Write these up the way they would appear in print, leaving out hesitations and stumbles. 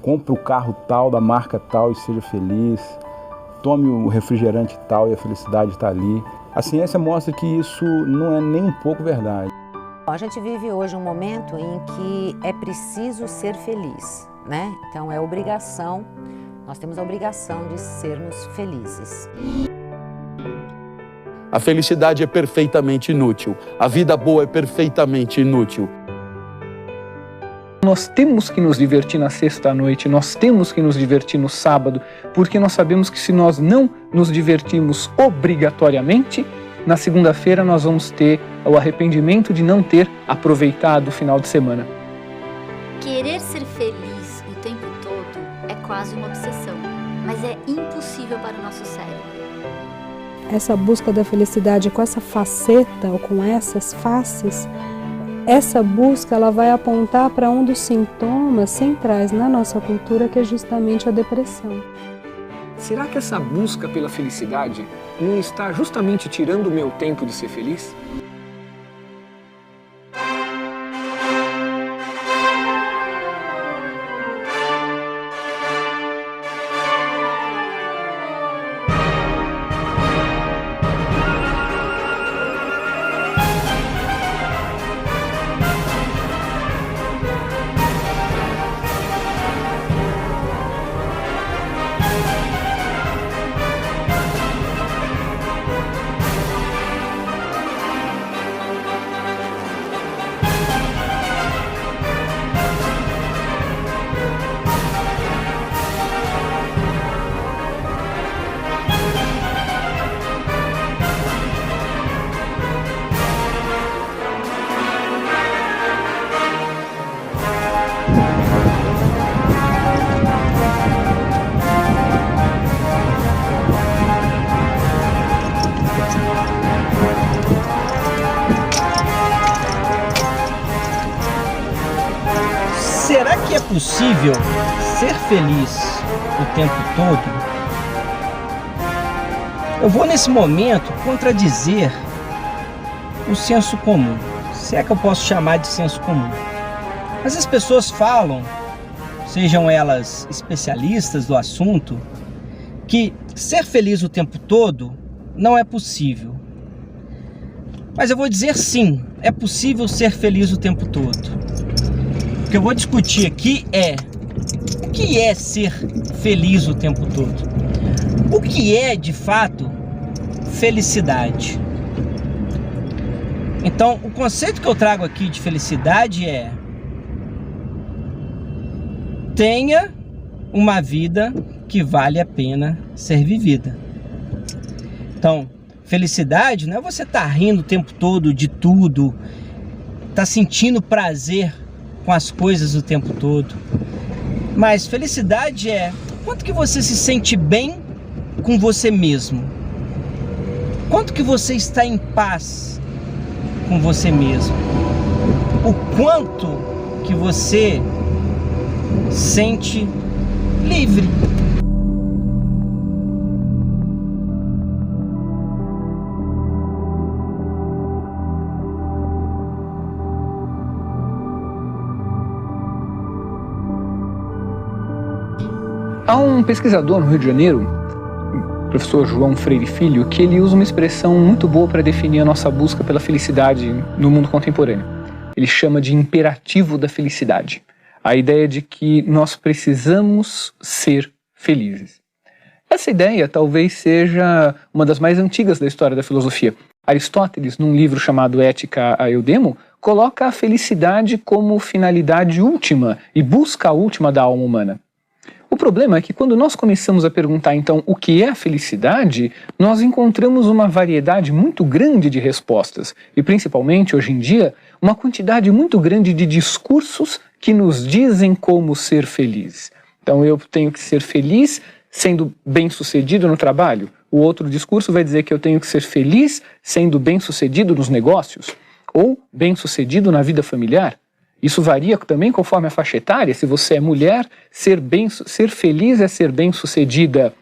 compre o carro tal, da marca tal e seja feliz, tome o refrigerante tal e a felicidade está ali. A ciência mostra que isso não é nem um pouco verdade. A gente vive hoje um momento em que é preciso ser feliz, né? Então é obrigação, nós temos a obrigação de sermos felizes. A felicidade é perfeitamente inútil, a vida boa é perfeitamente inútil. Nós temos que nos divertir na sexta-noite, nós temos que nos divertir no sábado, porque nós sabemos que se nós não nos divertirmos obrigatoriamente, na segunda-feira nós vamos ter o arrependimento de não ter aproveitado o final de semana. Querer ser feliz o tempo todo é quase uma obsessão, mas é impossível para o nosso cérebro. Essa busca da felicidade com essa faceta ou com essas faces, essa busca ela vai apontar para um dos sintomas centrais na nossa cultura, que é justamente a depressão. Será que essa busca pela felicidade não está justamente tirando o meu tempo de ser feliz? Será que é possível ser feliz o tempo todo? Eu vou nesse momento contradizer o senso comum, se é que eu posso chamar de senso comum. Mas as pessoas falam, sejam elas especialistas do assunto, que ser feliz o tempo todo não é possível. Mas eu vou dizer sim, é possível ser feliz o tempo todo. O que eu vou discutir aqui é o que é ser feliz o tempo todo. O que é, de fato, felicidade? Então, o conceito que eu trago aqui de felicidade é: tenha uma vida que vale a pena ser vivida. Então, felicidade não é você estar rindo o tempo todo de tudo, estar sentindo prazer com as coisas o tempo todo. Mas felicidade é quanto que você se sente bem com você mesmo. Quanto que você está em paz com você mesmo. O quanto que você sente livre. Há um pesquisador no Rio de Janeiro, o professor João Freire Filho, que ele usa uma expressão muito boa para definir a nossa busca pela felicidade no mundo contemporâneo. Ele chama de imperativo da felicidade. A ideia de que nós precisamos ser felizes. Essa ideia talvez seja uma das mais antigas da história da filosofia. Aristóteles, num livro chamado Ética a Eudemo, coloca a felicidade como finalidade última e busca a última da alma humana. O problema é que quando nós começamos a perguntar então o que é a felicidade, nós encontramos uma variedade muito grande de respostas e principalmente hoje em dia uma quantidade muito grande de discursos que nos dizem como ser feliz. Então eu tenho que ser feliz sendo bem-sucedido no trabalho. O outro discurso vai dizer que eu tenho que ser feliz sendo bem-sucedido nos negócios ou bem-sucedido na vida familiar. Isso varia também conforme a faixa etária. Se você é mulher, ser feliz é ser bem-sucedida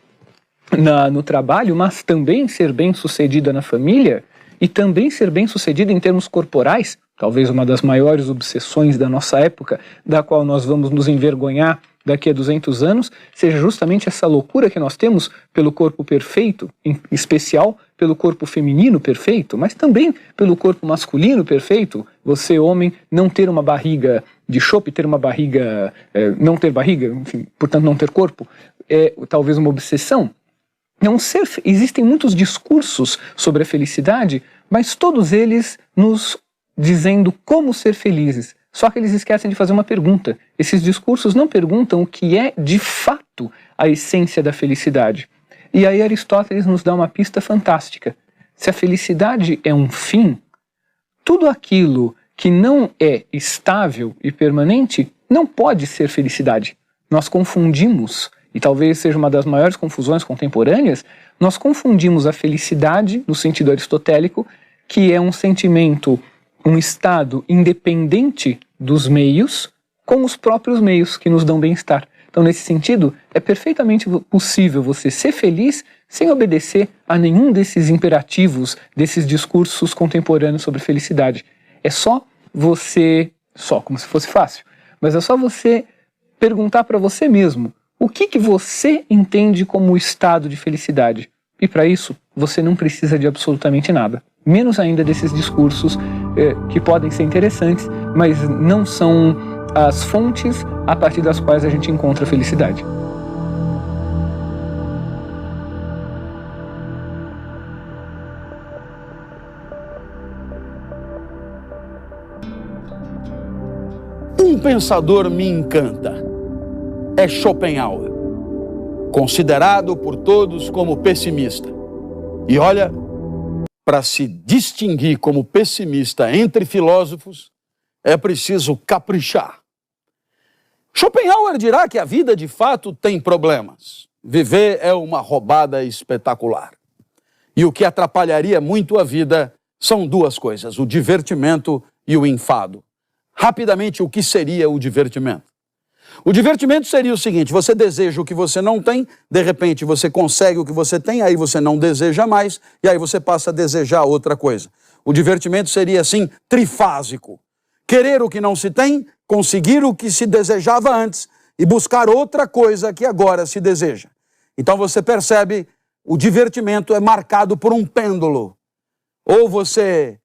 no trabalho, mas também ser bem-sucedida na família e também ser bem-sucedida em termos corporais talvez uma das maiores obsessões da nossa época, da qual nós vamos nos envergonhar daqui a 200 anos, seja justamente essa loucura que nós temos pelo corpo perfeito, em especial pelo corpo feminino perfeito, mas também pelo corpo masculino perfeito. Você, homem, não ter uma barriga de chope, ter uma barriga, não ter barriga, enfim, portanto não ter corpo, é talvez uma obsessão. Existem muitos discursos sobre a felicidade, mas todos eles nos dizendo como ser felizes. Só que eles esquecem de fazer uma pergunta. Esses discursos não perguntam o que é, de fato, a essência da felicidade. E aí Aristóteles nos dá uma pista fantástica. Se a felicidade é um fim, tudo aquilo que não é estável e permanente não pode ser felicidade. Nós confundimos, e talvez seja uma das maiores confusões contemporâneas, nós confundimos a felicidade, no sentido aristotélico, que é um sentimento, um estado independente dos meios, com os próprios meios que nos dão bem-estar. Então, nesse sentido, é perfeitamente possível você ser feliz sem obedecer a nenhum desses imperativos, desses discursos contemporâneos sobre felicidade. É só você, como se fosse fácil, mas é só você perguntar para você mesmo o que você entende como estado de felicidade. E para isso, você não precisa de absolutamente nada. Menos ainda desses discursos que podem ser interessantes, mas não são as fontes a partir das quais a gente encontra a felicidade. Um pensador me encanta. É Schopenhauer, considerado por todos como pessimista. E olha, para se distinguir como pessimista entre filósofos, é preciso caprichar. Schopenhauer dirá que a vida de fato tem problemas. Viver é uma roubada espetacular. E o que atrapalharia muito a vida são duas coisas, o divertimento e o enfado. Rapidamente, o que seria o divertimento? O divertimento seria o seguinte: você deseja o que você não tem, de repente você consegue o que você tem, aí você não deseja mais, e aí você passa a desejar outra coisa. O divertimento seria assim, trifásico. Querer o que não se tem, conseguir o que se desejava antes e buscar outra coisa que agora se deseja. Então você percebe, o divertimento é marcado por um pêndulo. Ou você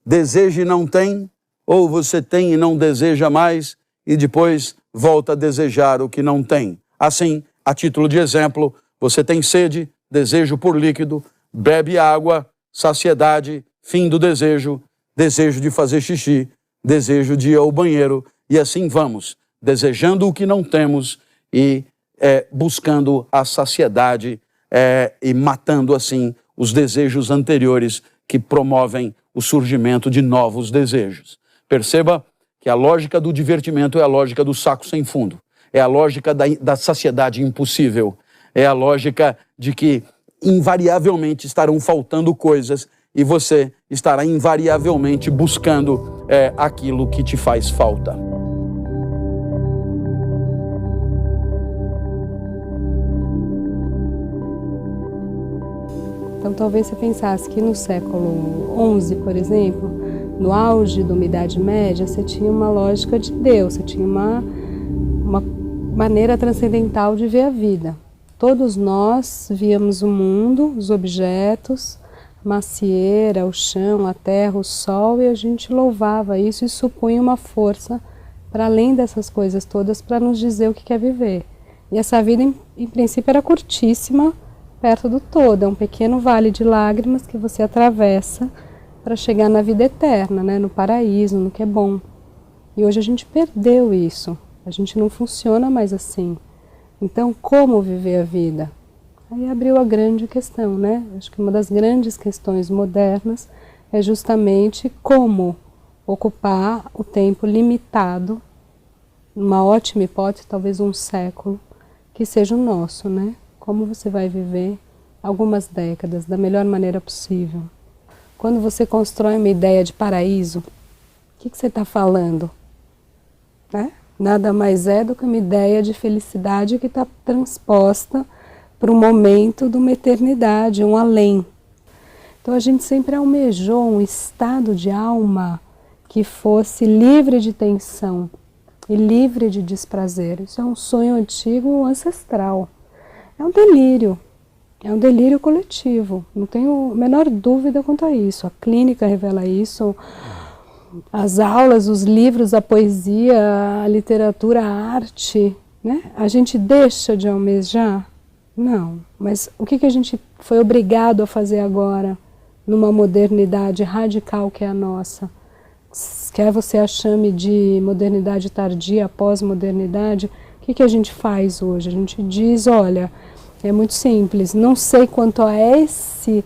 deseja e não tem, ou você tem e não deseja mais, e depois volta a desejar o que não tem. Assim, a título de exemplo, você tem sede, desejo por líquido, bebe água, saciedade, fim do desejo, desejo de fazer xixi, desejo de ir ao banheiro, e assim vamos, desejando o que não temos e buscando a saciedade e matando assim os desejos anteriores que promovem o surgimento de novos desejos. Perceba que a lógica do divertimento é a lógica do saco sem fundo, é a lógica da saciedade impossível, é a lógica de que invariavelmente estarão faltando coisas e você estará invariavelmente buscando aquilo que te faz falta. Então talvez você pensasse que no século XI, por exemplo, no auge da Idade Média, você tinha uma lógica de Deus, você tinha uma maneira transcendental de ver a vida. Todos nós víamos o mundo, os objetos, a macieira, o chão, a terra, o sol, e a gente louvava isso e supunha uma força para além dessas coisas todas para nos dizer o que é viver. E essa vida, em princípio, era curtíssima, perto do todo, é um pequeno vale de lágrimas que você atravessa para chegar na vida eterna, né? No paraíso, no que é bom. E hoje a gente perdeu isso, a gente não funciona mais assim. Então, como viver a vida? Aí abriu a grande questão, né? Acho que uma das grandes questões modernas é justamente como ocupar o tempo limitado, uma ótima hipótese, talvez um século, que seja o nosso, né? Como você vai viver algumas décadas da melhor maneira possível. Quando você constrói uma ideia de paraíso, o que você está falando? Né? Nada mais é do que uma ideia de felicidade que está transposta para um momento de uma eternidade, um além. Então a gente sempre almejou um estado de alma que fosse livre de tensão e livre de desprazer. Isso é um sonho antigo, ancestral. É um delírio coletivo, não tenho a menor dúvida quanto a isso. A clínica revela isso, as aulas, os livros, a poesia, a literatura, a arte, né? A gente deixa de almejar? Não, mas o que a gente foi obrigado a fazer agora, numa modernidade radical que é a nossa? Quer você a chame de modernidade tardia, pós-modernidade, o que a gente faz hoje? A gente diz, olha, é muito simples, não sei quanto a esse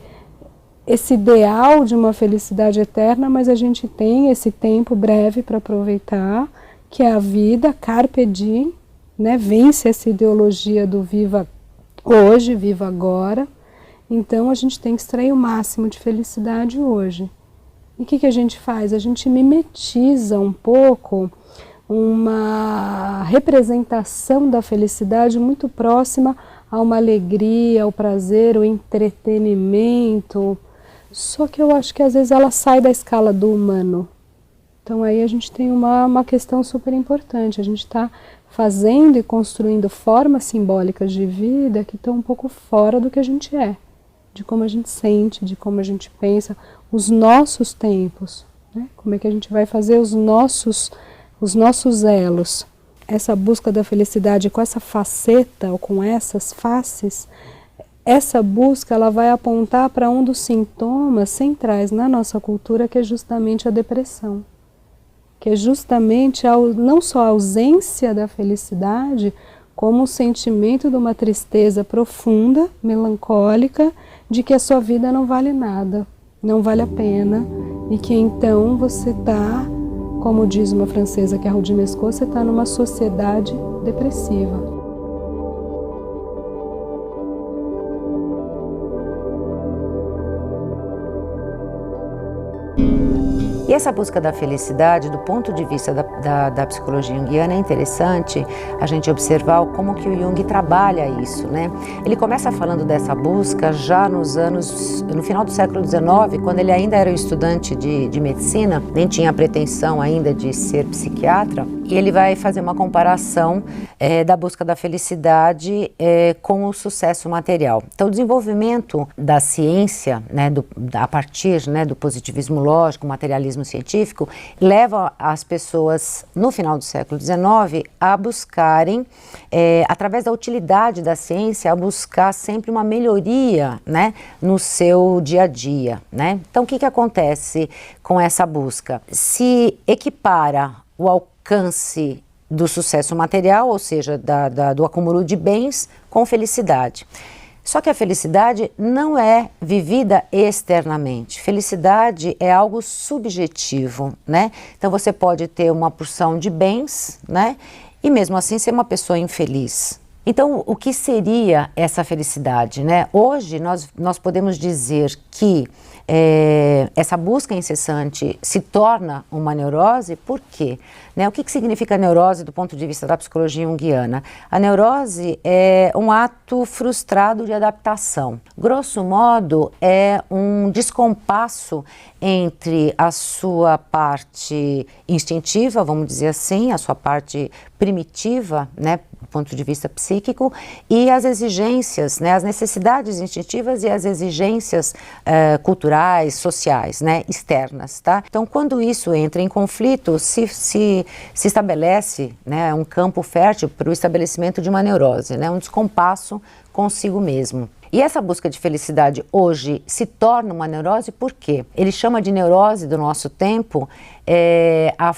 ideal de uma felicidade eterna, mas a gente tem esse tempo breve para aproveitar, que é a vida, carpe diem, né? Vence essa ideologia do viva hoje, viva agora. Então a gente tem que extrair o máximo de felicidade hoje. E o que a gente faz? A gente mimetiza um pouco uma representação da felicidade muito próxima a uma alegria, ao prazer, ao entretenimento. Só que eu acho que às vezes ela sai da escala do humano. Então aí a gente tem uma questão super importante. A gente está fazendo e construindo formas simbólicas de vida que estão um pouco fora do que a gente é. De como a gente sente, de como a gente pensa, os nossos tempos, né? Como é que a gente vai fazer os nossos elos. Essa busca da felicidade com essa faceta, ou com essas faces, essa busca ela vai apontar para um dos sintomas centrais na nossa cultura, que é justamente a depressão. Que é justamente não só a ausência da felicidade, como o sentimento de uma tristeza profunda, melancólica, de que a sua vida não vale nada, não vale a pena, e que então você está, como diz uma francesa que é a Rudine Escot, você está numa sociedade depressiva. E essa busca da felicidade, do ponto de vista da psicologia junguiana, é interessante a gente observar como que o Jung trabalha isso, né? Ele começa falando dessa busca já no final do século XIX, quando ele ainda era um estudante de medicina, nem tinha a pretensão ainda de ser psiquiatra, e ele vai fazer uma comparação da busca da felicidade com o sucesso material. Então, o desenvolvimento da ciência, né, a partir, né, do positivismo lógico, materialismo científico, leva as pessoas, no final do século XIX, a buscarem, através da utilidade da ciência, a buscar sempre uma melhoria, né, no seu dia a dia, né? Então, o que acontece com essa busca? Se equipara o alcance do sucesso material, ou seja, do acúmulo de bens, com felicidade. Só que a felicidade não é vivida externamente. Felicidade é algo subjetivo, né? Então você pode ter uma porção de bens, né? E mesmo assim ser uma pessoa infeliz. Então, o que seria essa felicidade, né? Hoje nós podemos dizer que essa busca incessante se torna uma neurose. Por quê? Né? O que significa neurose do ponto de vista da psicologia junguiana? A neurose é um ato frustrado de adaptação. Grosso modo, é um descompasso entre a sua parte instintiva, vamos dizer assim, a sua parte primitiva, né, do ponto de vista psíquico, e as exigências, né, as necessidades instintivas e as exigências culturais, sociais, né, externas, tá? Então, quando isso entra em conflito, se estabelece, né, um campo fértil para o estabelecimento de uma neurose, né, um descompasso consigo mesmo. E essa busca de felicidade hoje se torna uma neurose por quê? Ele chama de neurose do nosso tempo a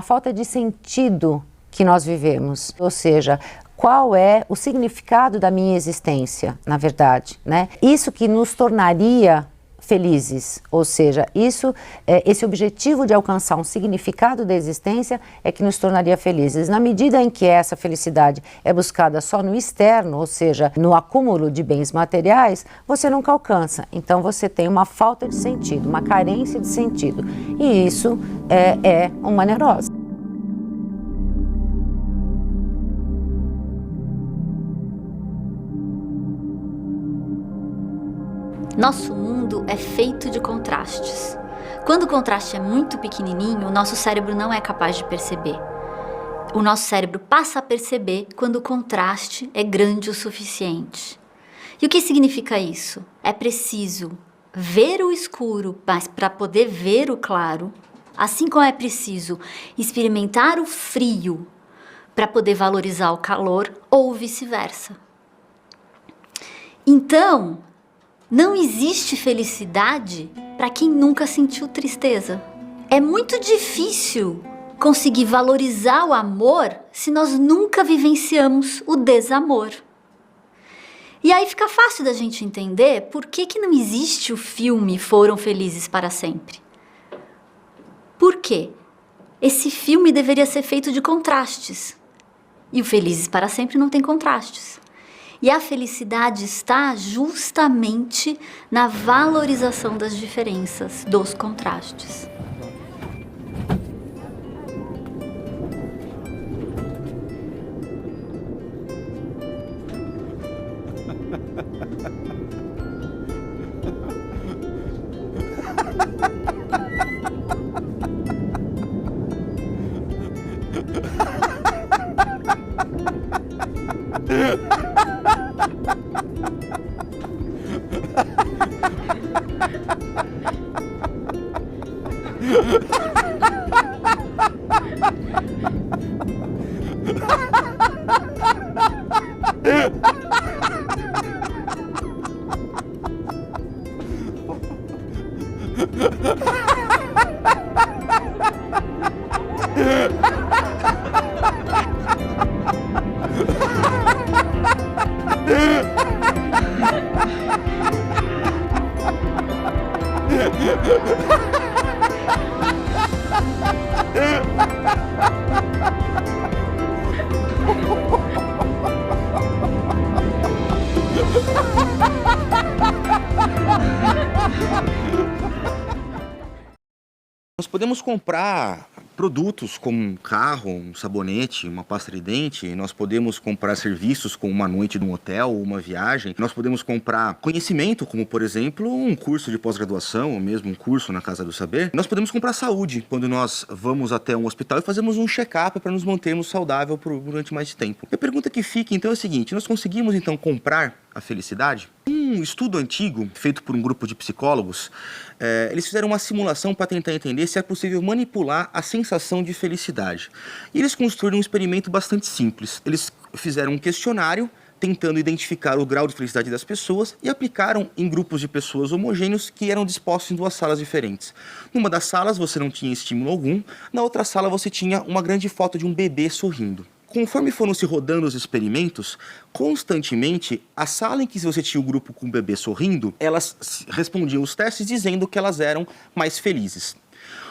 falta de sentido que nós vivemos. Ou seja, qual é o significado da minha existência, na verdade, né? Isso que nos tornaria felizes, ou seja, esse objetivo de alcançar um significado da existência é que nos tornaria felizes. Na medida em que essa felicidade é buscada só no externo, ou seja, no acúmulo de bens materiais, você nunca alcança. Então você tem uma falta de sentido, uma carência de sentido. E isso é uma neurose. Nosso mundo é feito de contrastes. Quando o contraste é muito pequenininho, o nosso cérebro não é capaz de perceber. O nosso cérebro passa a perceber quando o contraste é grande o suficiente. E o que significa isso? É preciso ver o escuro, mas para poder ver o claro, assim como é preciso experimentar o frio para poder valorizar o calor, ou vice-versa. Então, não existe felicidade para quem nunca sentiu tristeza. É muito difícil conseguir valorizar o amor se nós nunca vivenciamos o desamor. E aí fica fácil da gente entender por que não existe o filme Foram Felizes para Sempre. Por quê? Esse filme deveria ser feito de contrastes. E o Felizes para Sempre não tem contrastes. E a felicidade está justamente na valorização das diferenças, dos contrastes. Nós podemos comprar produtos como um carro, um sabonete, uma pasta de dente. Nós podemos comprar serviços como uma noite num hotel, uma viagem. Nós podemos comprar conhecimento, como por exemplo um curso de pós-graduação ou mesmo um curso na Casa do Saber. Nós podemos comprar saúde, quando nós vamos até um hospital e fazemos um check-up para nos mantermos saudáveis durante mais tempo. E a pergunta que fica então é a seguinte: nós conseguimos então comprar a felicidade? Um estudo antigo, feito por um grupo de psicólogos, eles fizeram uma simulação para tentar entender se é possível manipular a sensação de felicidade. E eles construíram um experimento bastante simples. Eles fizeram um questionário tentando identificar o grau de felicidade das pessoas e aplicaram em grupos de pessoas homogêneos que eram dispostos em duas salas diferentes. Numa das salas você não tinha estímulo algum, na outra sala você tinha uma grande foto de um bebê sorrindo. Conforme foram se rodando os experimentos, constantemente, a sala em que você tinha o grupo com o bebê sorrindo, elas respondiam os testes dizendo que elas eram mais felizes.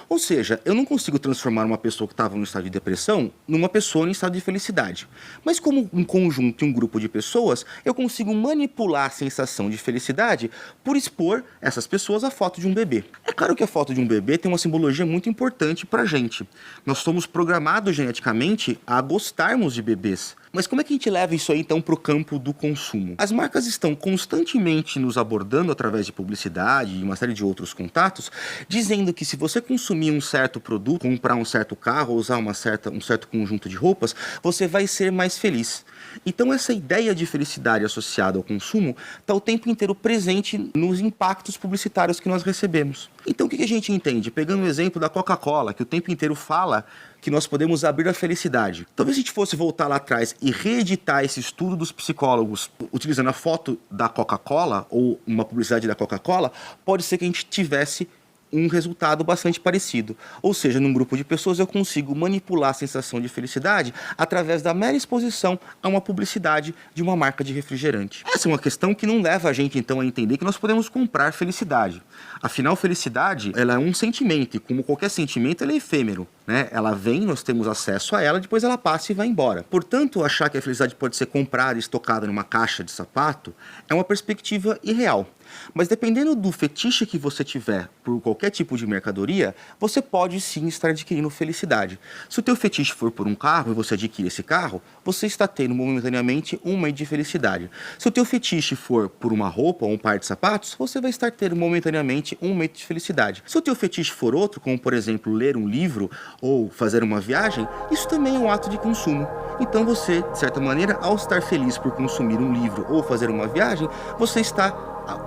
Ou seja, eu não consigo transformar uma pessoa que estava no estado de depressão numa pessoa em estado de felicidade. Mas como um conjunto e um grupo de pessoas, eu consigo manipular a sensação de felicidade por expor essas pessoas à foto de um bebê. É claro que a foto de um bebê tem uma simbologia muito importante para a gente. Nós somos programados geneticamente a gostarmos de bebês. Mas como é que a gente leva isso aí, então, para o campo do consumo? As marcas estão constantemente nos abordando através de publicidade e uma série de outros contatos, dizendo que se você consumir um certo produto, comprar um certo carro, usar um certo conjunto de roupas, você vai ser mais feliz. Então essa ideia de felicidade associada ao consumo está o tempo inteiro presente nos impactos publicitários que nós recebemos. Então o que a gente entende? Pegando o exemplo da Coca-Cola, que o tempo inteiro fala que nós podemos abrir a felicidade. Talvez a gente fosse voltar lá atrás e reeditar esse estudo dos psicólogos utilizando a foto da Coca-Cola ou uma publicidade da Coca-Cola, pode ser que a gente tivesse um resultado bastante parecido. Ou seja, num grupo de pessoas eu consigo manipular a sensação de felicidade através da mera exposição a uma publicidade de uma marca de refrigerante. Essa é uma questão que não leva a gente então a entender que nós podemos comprar felicidade. Afinal, felicidade, ela é um sentimento e como qualquer sentimento, ela é efêmero, né? Ela vem, nós temos acesso a ela, depois ela passa e vai embora. Portanto, achar que a felicidade pode ser comprada e estocada numa caixa de sapato é uma perspectiva irreal. Mas dependendo do fetiche que você tiver por qualquer tipo de mercadoria, você pode sim estar adquirindo felicidade. Se o teu fetiche for por um carro e você adquire esse carro, você está tendo momentaneamente um mês de felicidade. Se o teu fetiche for por uma roupa ou um par de sapatos, você vai estar tendo momentaneamente um mês de felicidade. Se o teu fetiche for outro, como por exemplo ler um livro ou fazer uma viagem, isso também é um ato de consumo. Então você, de certa maneira, ao estar feliz por consumir um livro ou fazer uma viagem, você está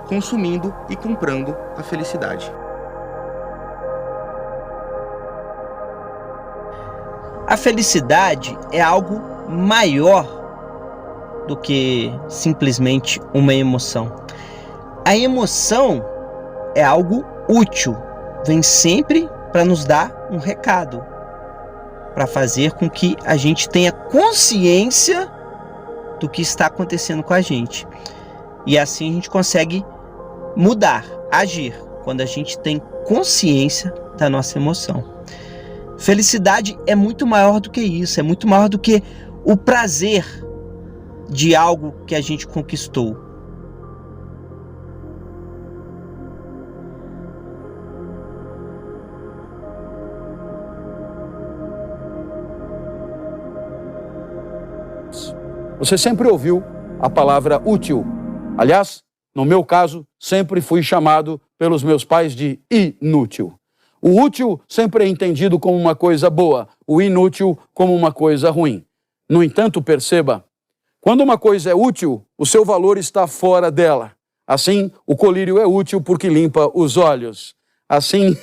consumindo e comprando a felicidade. A felicidade é algo maior do que simplesmente uma emoção. A emoção é algo útil, vem sempre para nos dar um recado, para fazer com que a gente tenha consciência do que está acontecendo com a gente. E assim a gente consegue mudar, agir, quando a gente tem consciência da nossa emoção. Felicidade é muito maior do que isso, é muito maior do que o prazer de algo que a gente conquistou. Você sempre ouviu a palavra útil. Aliás, no meu caso, sempre fui chamado pelos meus pais de inútil. O útil sempre é entendido como uma coisa boa, o inútil como uma coisa ruim. No entanto, perceba, quando uma coisa é útil, o seu valor está fora dela. Assim, o colírio é útil porque limpa os olhos. Assim,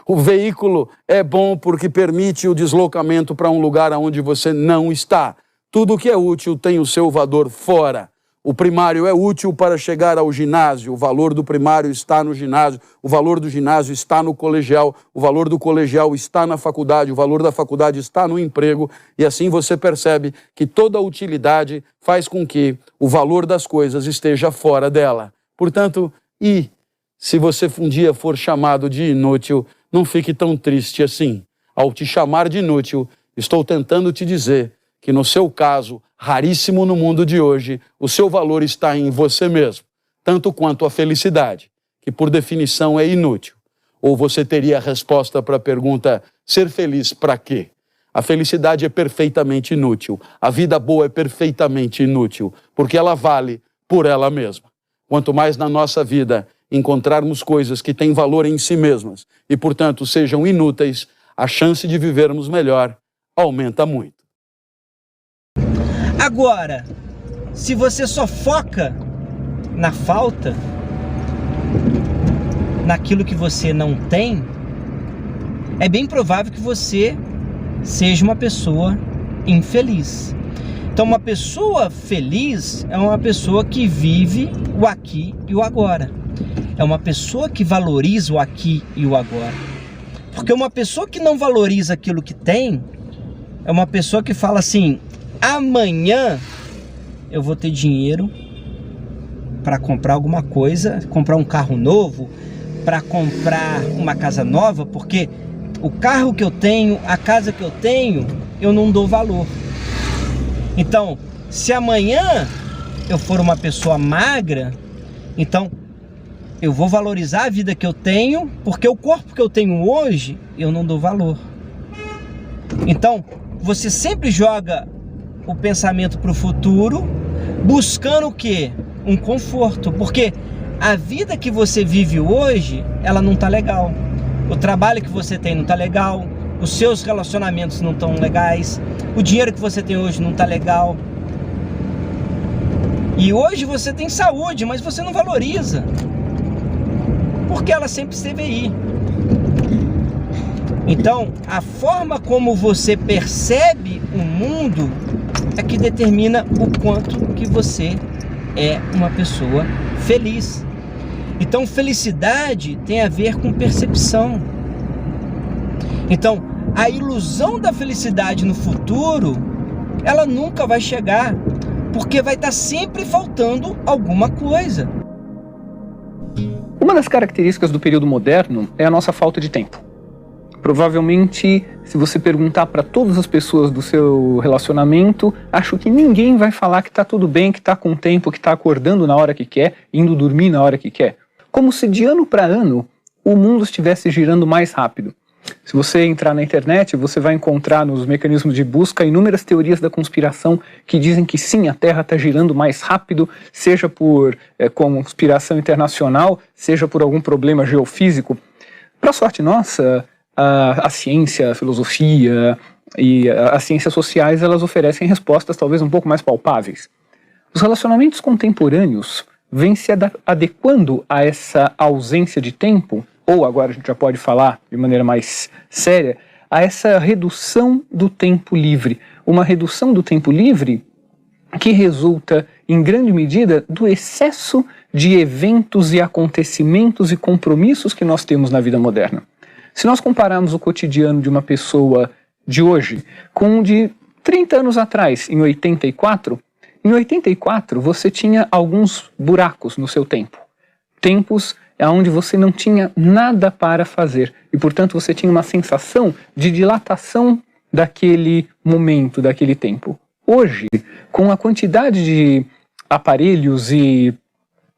o veículo é bom porque permite o deslocamento para um lugar onde você não está. Tudo que é útil tem o seu valor fora. O primário é útil para chegar ao ginásio, o valor do primário está no ginásio, o valor do ginásio está no colegial, o valor do colegial está na faculdade, o valor da faculdade está no emprego, e assim você percebe que toda a utilidade faz com que o valor das coisas esteja fora dela. Portanto, se você um dia for chamado de inútil, não fique tão triste assim. Ao te chamar de inútil, estou tentando te dizer que no seu caso, raríssimo no mundo de hoje, o seu valor está em você mesmo, tanto quanto a felicidade, que por definição é inútil. Ou você teria a resposta para a pergunta, ser feliz para quê? A felicidade é perfeitamente inútil, a vida boa é perfeitamente inútil, porque ela vale por ela mesma. Quanto mais na nossa vida encontrarmos coisas que têm valor em si mesmas e, portanto, sejam inúteis, a chance de vivermos melhor aumenta muito. Agora, se você só foca na falta, naquilo que você não tem, é bem provável que você seja uma pessoa infeliz. Então, uma pessoa feliz é uma pessoa que vive o aqui e o agora. É uma pessoa que valoriza o aqui e o agora. Porque uma pessoa que não valoriza aquilo que tem, é uma pessoa que fala assim, amanhã eu vou ter dinheiro para comprar alguma coisa, comprar um carro novo, para comprar uma casa nova, porque o carro que eu tenho, a casa que eu tenho, eu não dou valor. Então, se amanhã eu for uma pessoa magra, então eu vou valorizar a vida que eu tenho, porque o corpo que eu tenho hoje, eu não dou valor. Então, você sempre joga o pensamento para o futuro, buscando o quê? Um conforto, porque a vida que você vive hoje, ela não tá legal. O trabalho que você tem não tá legal, os seus relacionamentos não estão legais, o dinheiro que você tem hoje não tá legal. E hoje você tem saúde, mas você não valoriza, porque ela sempre esteve aí. Então, a forma como você percebe o mundo é que determina o quanto que você é uma pessoa feliz. Então, felicidade tem a ver com percepção. Então, a ilusão da felicidade no futuro, ela nunca vai chegar, porque vai estar sempre faltando alguma coisa. Uma das características do período moderno é a nossa falta de tempo. Provavelmente, se você perguntar para todas as pessoas do seu relacionamento, acho que ninguém vai falar que está tudo bem, que está com tempo, que está acordando na hora que quer, indo dormir na hora que quer. Como se de ano para ano o mundo estivesse girando mais rápido. Se você entrar na internet, você vai encontrar nos mecanismos de busca inúmeras teorias da conspiração que dizem que sim, a Terra está girando mais rápido, seja por conspiração internacional, seja por algum problema geofísico. Para sorte nossa, a ciência, a filosofia e as ciências sociais, elas oferecem respostas talvez um pouco mais palpáveis. Os relacionamentos contemporâneos vêm se adequando a essa ausência de tempo, ou agora a gente já pode falar de maneira mais séria, a essa redução do tempo livre. Uma redução do tempo livre que resulta, em grande medida, do excesso de eventos e acontecimentos e compromissos que nós temos na vida moderna. Se nós compararmos o cotidiano de uma pessoa de hoje com o de 30 anos atrás, em 84 você tinha alguns buracos no seu tempo. Tempos onde você não tinha nada para fazer e, portanto, você tinha uma sensação de dilatação daquele momento, daquele tempo. Hoje, com a quantidade de aparelhos e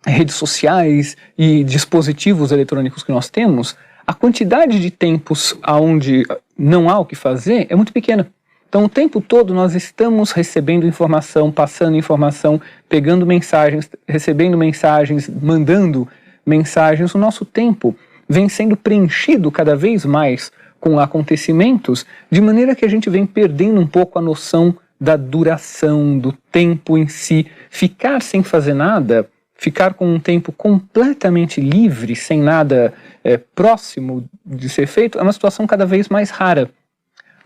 redes sociais e dispositivos eletrônicos que nós temos, a quantidade de tempos onde não há o que fazer é muito pequena. Então, o tempo todo nós estamos recebendo informação, passando informação, pegando mensagens, recebendo mensagens, mandando mensagens. O nosso tempo vem sendo preenchido cada vez mais com acontecimentos, de maneira que a gente vem perdendo um pouco a noção da duração, do tempo em si. Ficar sem fazer nada, ficar com um tempo completamente livre, sem nada próximo de ser feito, é uma situação cada vez mais rara.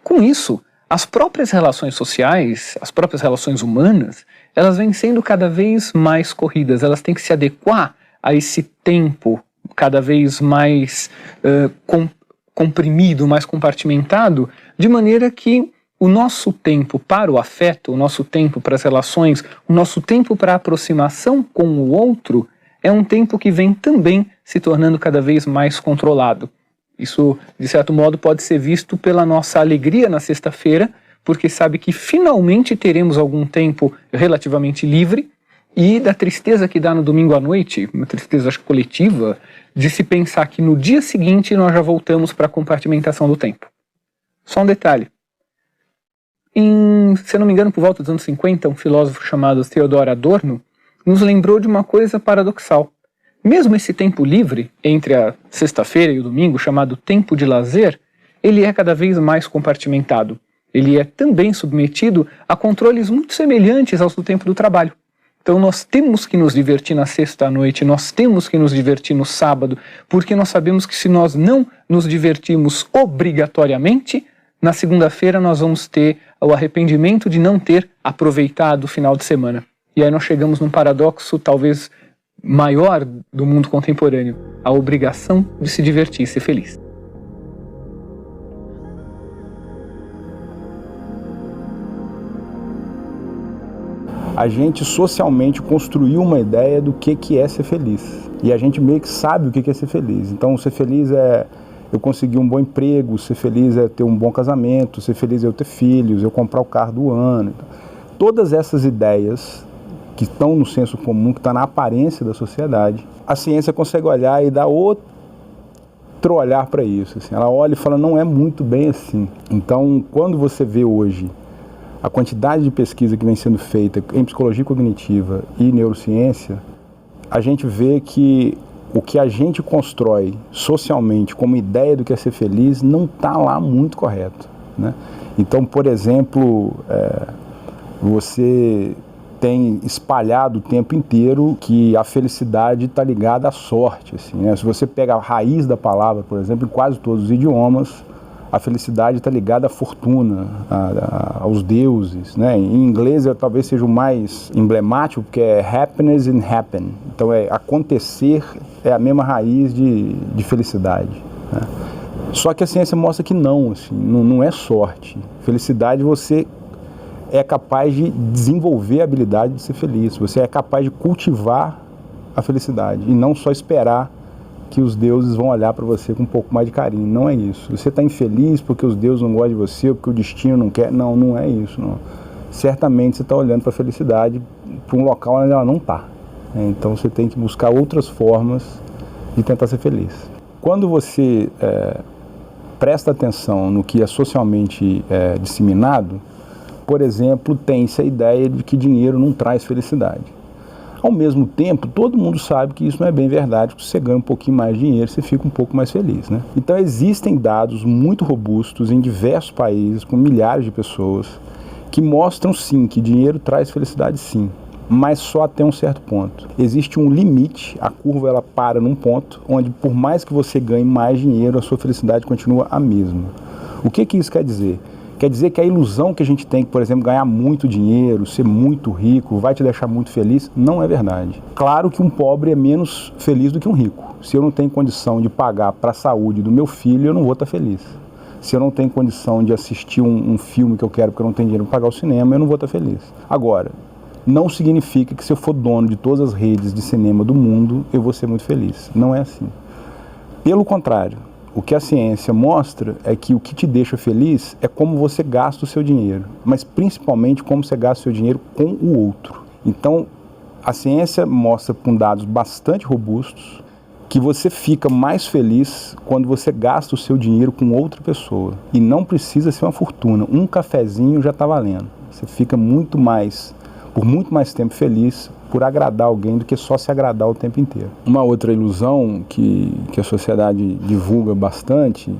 Com isso, as próprias relações sociais, as próprias relações humanas, elas vêm sendo cada vez mais corridas, elas têm que se adequar a esse tempo cada vez mais comprimido, mais compartimentado, de maneira que o nosso tempo para o afeto, o nosso tempo para as relações, o nosso tempo para a aproximação com o outro é um tempo que vem também se tornando cada vez mais controlado. Isso, de certo modo, pode ser visto pela nossa alegria na sexta-feira, porque sabe que finalmente teremos algum tempo relativamente livre, e da tristeza que dá no domingo à noite, uma tristeza acho, coletiva, de se pensar que no dia seguinte nós já voltamos para a compartimentação do tempo. Só um detalhe. Se não me engano, por volta dos anos 50, um filósofo chamado Theodor Adorno nos lembrou de uma coisa paradoxal. Mesmo esse tempo livre, entre a sexta-feira e o domingo, chamado tempo de lazer, ele é cada vez mais compartimentado. Ele é também submetido a controles muito semelhantes aos do tempo do trabalho. Então nós temos que nos divertir na sexta à noite, nós temos que nos divertir no sábado, porque nós sabemos que se nós não nos divertirmos obrigatoriamente, na segunda-feira nós vamos ter o arrependimento de não ter aproveitado o final de semana. E aí nós chegamos num paradoxo talvez maior do mundo contemporâneo, a obrigação de se divertir e ser feliz. A gente socialmente construiu uma ideia do que é ser feliz. E a gente meio que sabe o que é ser feliz. Então, ser feliz é eu conseguir um bom emprego, ser feliz é ter um bom casamento, ser feliz é eu ter filhos, eu comprar o carro do ano. Todas essas ideias que estão no senso comum, que está na aparência da sociedade, a ciência consegue olhar e dar outro olhar para isso. Assim. Ela olha e fala, não é muito bem assim. Então, quando você vê hoje a quantidade de pesquisa que vem sendo feita em psicologia cognitiva e neurociência, a gente vê que o que a gente constrói socialmente como ideia do que é ser feliz não está lá muito correto, né? Então, por exemplo, você tem espalhado o tempo inteiro que a felicidade está ligada à sorte. Assim, né? Se você pega a raiz da palavra, por exemplo, em quase todos os idiomas, a felicidade está ligada à fortuna, aos deuses, né? Em inglês talvez seja o mais emblemático, porque é happiness and happen. Então, acontecer é a mesma raiz de felicidade, né? Só que a ciência mostra que não, assim, não é sorte. Felicidade, você é capaz de desenvolver a habilidade de ser feliz. Você é capaz de cultivar a felicidade e não só esperar que os deuses vão olhar para você com um pouco mais de carinho. Não é isso. Você está infeliz porque os deuses não gostam de você, porque o destino não quer. Não, não é isso. Não. Certamente você está olhando para a felicidade para um local onde ela não está. Então você tem que buscar outras formas de tentar ser feliz. Quando você presta atenção no que é socialmente disseminado, por exemplo, tem-se a ideia de que dinheiro não traz felicidade. Ao mesmo tempo, todo mundo sabe que isso não é bem verdade, que se você ganha um pouquinho mais de dinheiro, você fica um pouco mais feliz, né? Então existem dados muito robustos em diversos países, com milhares de pessoas, que mostram sim, que dinheiro traz felicidade sim, mas só até um certo ponto. Existe um limite, a curva ela para num ponto, onde por mais que você ganhe mais dinheiro, a sua felicidade continua a mesma. O que isso quer dizer? Quer dizer que a ilusão que a gente tem, por exemplo, ganhar muito dinheiro, ser muito rico, vai te deixar muito feliz, não é verdade. Claro que um pobre é menos feliz do que um rico. Se eu não tenho condição de pagar para a saúde do meu filho, eu não vou estar feliz. Se eu não tenho condição de assistir um filme que eu quero porque eu não tenho dinheiro para pagar o cinema, eu não vou estar feliz. Agora, não significa que se eu for dono de todas as redes de cinema do mundo, eu vou ser muito feliz. Não é assim. Pelo contrário. O que a ciência mostra é que o que te deixa feliz é como você gasta o seu dinheiro, mas principalmente como você gasta o seu dinheiro com o outro. Então, a ciência mostra com dados bastante robustos que você fica mais feliz quando você gasta o seu dinheiro com outra pessoa. E não precisa ser uma fortuna, um cafezinho já está valendo. Você fica por muito mais tempo feliz por agradar alguém do que só se agradar o tempo inteiro. Uma outra ilusão que a sociedade divulga bastante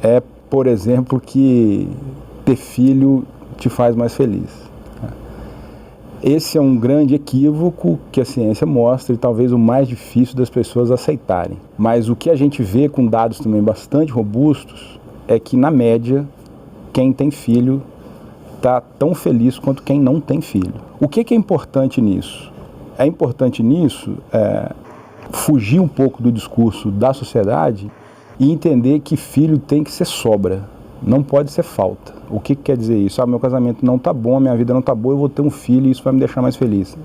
é, por exemplo, que ter filho te faz mais feliz. Esse é um grande equívoco que a ciência mostra e talvez o mais difícil das pessoas aceitarem. Mas o que a gente vê com dados também bastante robustos é que, na média, quem tem filho está tão feliz quanto quem não tem filho. O que é importante nisso? É importante nisso fugir um pouco do discurso da sociedade e entender que filho tem que ser sobra, não pode ser falta. O que quer dizer isso? Meu casamento não está bom, a minha vida não está boa, eu vou ter um filho e isso vai me deixar mais feliz.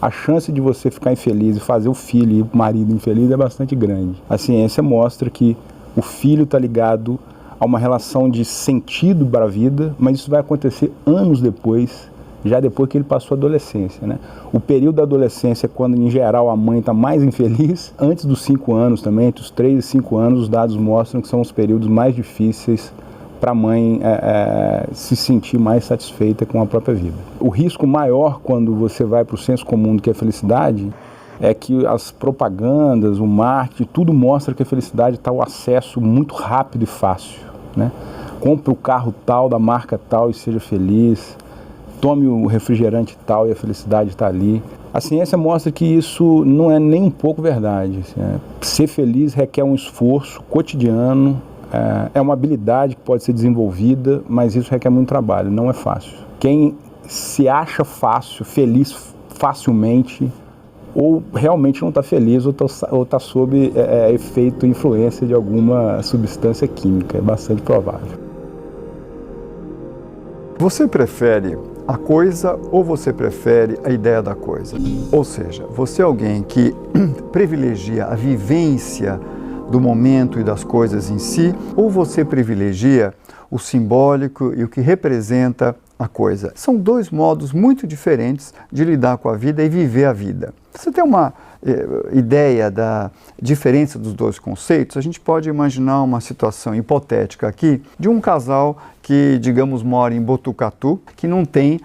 A chance de você ficar infeliz e fazer o filho e o marido infeliz é bastante grande. A ciência mostra que o filho está ligado a uma relação de sentido para a vida, mas isso vai acontecer anos depois, já depois que ele passou a adolescência, né? O período da adolescência é quando, em geral, a mãe está mais infeliz. Antes dos 5 anos também, entre os 3 e 5 anos, os dados mostram que são os períodos mais difíceis para a mãe se sentir mais satisfeita com a própria vida. O risco maior quando você vai para o senso comum do que é felicidade é que as propagandas, o marketing, tudo mostra que a felicidade está o acesso muito rápido e fácil, né? Compre o carro tal, da marca tal e seja feliz. Tome o refrigerante tal e a felicidade está ali. A ciência mostra que isso não é nem um pouco verdade. Ser feliz requer um esforço cotidiano, é uma habilidade que pode ser desenvolvida, mas isso requer muito trabalho, não é fácil. Quem se acha feliz facilmente, ou realmente não está feliz, ou está sob efeito, influência de alguma substância química, é bastante provável. Você prefere a coisa ou você prefere a ideia da coisa? Ou seja, você é alguém que privilegia a vivência do momento e das coisas em si, ou você privilegia o simbólico e o que representa a coisa? São dois modos muito diferentes de lidar com a vida e viver a vida. Você tem uma ideia da diferença dos dois conceitos? A gente pode imaginar uma situação hipotética aqui de um casal que, digamos, mora em Botucatu, que não tem,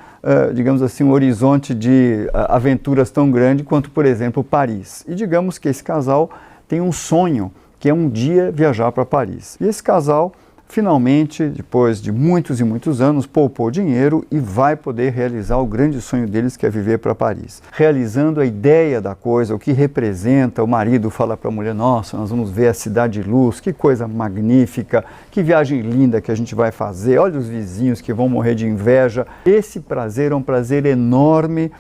digamos assim, um horizonte de aventuras tão grande quanto, por exemplo, Paris. E digamos que esse casal tem um sonho, que é um dia viajar para Paris. E esse casal, finalmente, depois de muitos e muitos anos, poupou dinheiro e vai poder realizar o grande sonho deles, que é viver para Paris. Realizando a ideia da coisa, o que representa, o marido fala para a mulher, nossa, nós vamos ver a cidade de luz, que coisa magnífica, que viagem linda que a gente vai fazer, olha os vizinhos que vão morrer de inveja. Esse prazer é um prazer enorme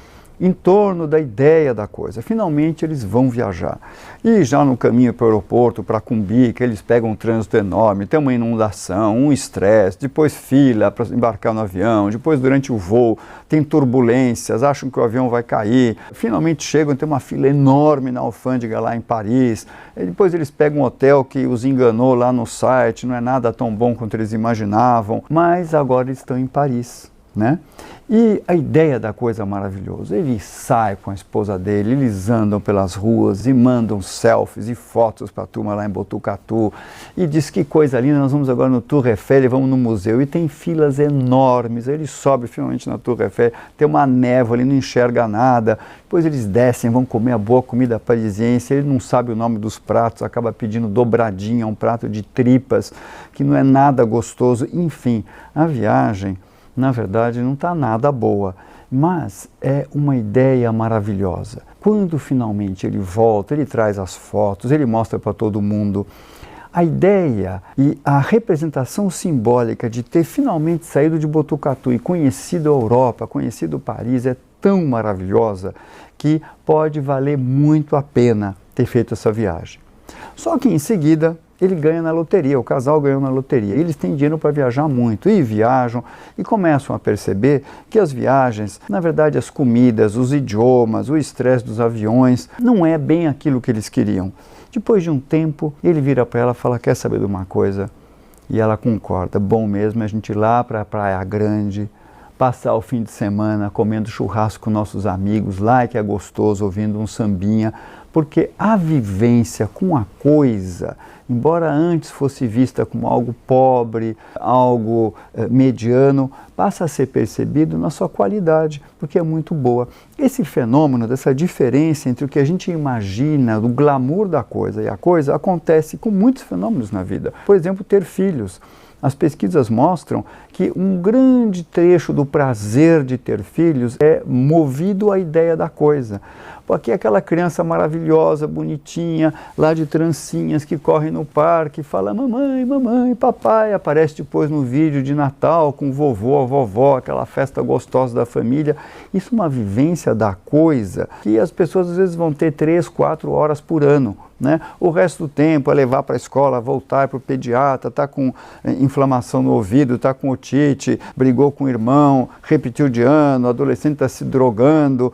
em torno da ideia da coisa. Finalmente eles vão viajar. E já no caminho para o aeroporto, para Cumbica, eles pegam um trânsito enorme, tem uma inundação, um estresse, depois fila para embarcar no avião, depois durante o voo tem turbulências, acham que o avião vai cair. Finalmente chegam, tem uma fila enorme na alfândega lá em Paris. E depois eles pegam um hotel que os enganou lá no site, não é nada tão bom quanto eles imaginavam, mas agora eles estão em Paris, né? E a ideia da coisa maravilhosa, ele sai com a esposa dele, eles andam pelas ruas e mandam selfies e fotos para a turma lá em Botucatu e diz que coisa linda, nós vamos agora no Tour Eiffel e vamos no museu e tem filas enormes, ele sobe finalmente na Tour Eiffel, tem uma névoa, ele não enxerga nada, depois eles descem, vão comer a boa comida parisiense, ele não sabe o nome dos pratos, acaba pedindo dobradinha, um prato de tripas que não é nada gostoso, enfim, a viagem na verdade não está nada boa, mas é uma ideia maravilhosa. Quando finalmente ele volta, ele traz as fotos, ele mostra para todo mundo. A ideia e a representação simbólica de ter finalmente saído de Botucatu e conhecido a Europa, conhecido Paris, é tão maravilhosa que pode valer muito a pena ter feito essa viagem. Só que em seguida ele ganha na loteria, o casal ganhou na loteria. Eles têm dinheiro para viajar muito e viajam e começam a perceber que as viagens, na verdade as comidas, os idiomas, o estresse dos aviões, não é bem aquilo que eles queriam. Depois de um tempo, ele vira para ela e fala, quer saber de uma coisa? E ela concorda, bom mesmo é a gente ir lá para a Praia Grande, passar o fim de semana comendo churrasco com nossos amigos lá, que é gostoso, ouvindo um sambinha, porque a vivência com a coisa, embora antes fosse vista como algo pobre, algo mediano, passa a ser percebido na sua qualidade, porque é muito boa. Esse fenômeno, dessa diferença entre o que a gente imagina, do glamour da coisa e a coisa, acontece com muitos fenômenos na vida. Por exemplo, ter filhos. As pesquisas mostram que um grande trecho do prazer de ter filhos é movido à ideia da coisa. Porque aquela criança maravilhosa, bonitinha, lá de trancinhas, que corre no parque, fala mamãe, mamãe, papai, aparece depois no vídeo de Natal com o vovô, a vovó, aquela festa gostosa da família. Isso é uma vivência da coisa que as pessoas às vezes vão ter 3, 4 horas por ano. Né? O resto do tempo é levar para a escola, voltar para o pediatra, está com inflamação no ouvido, está com otite, brigou com o irmão, repetiu de ano, o adolescente está se drogando.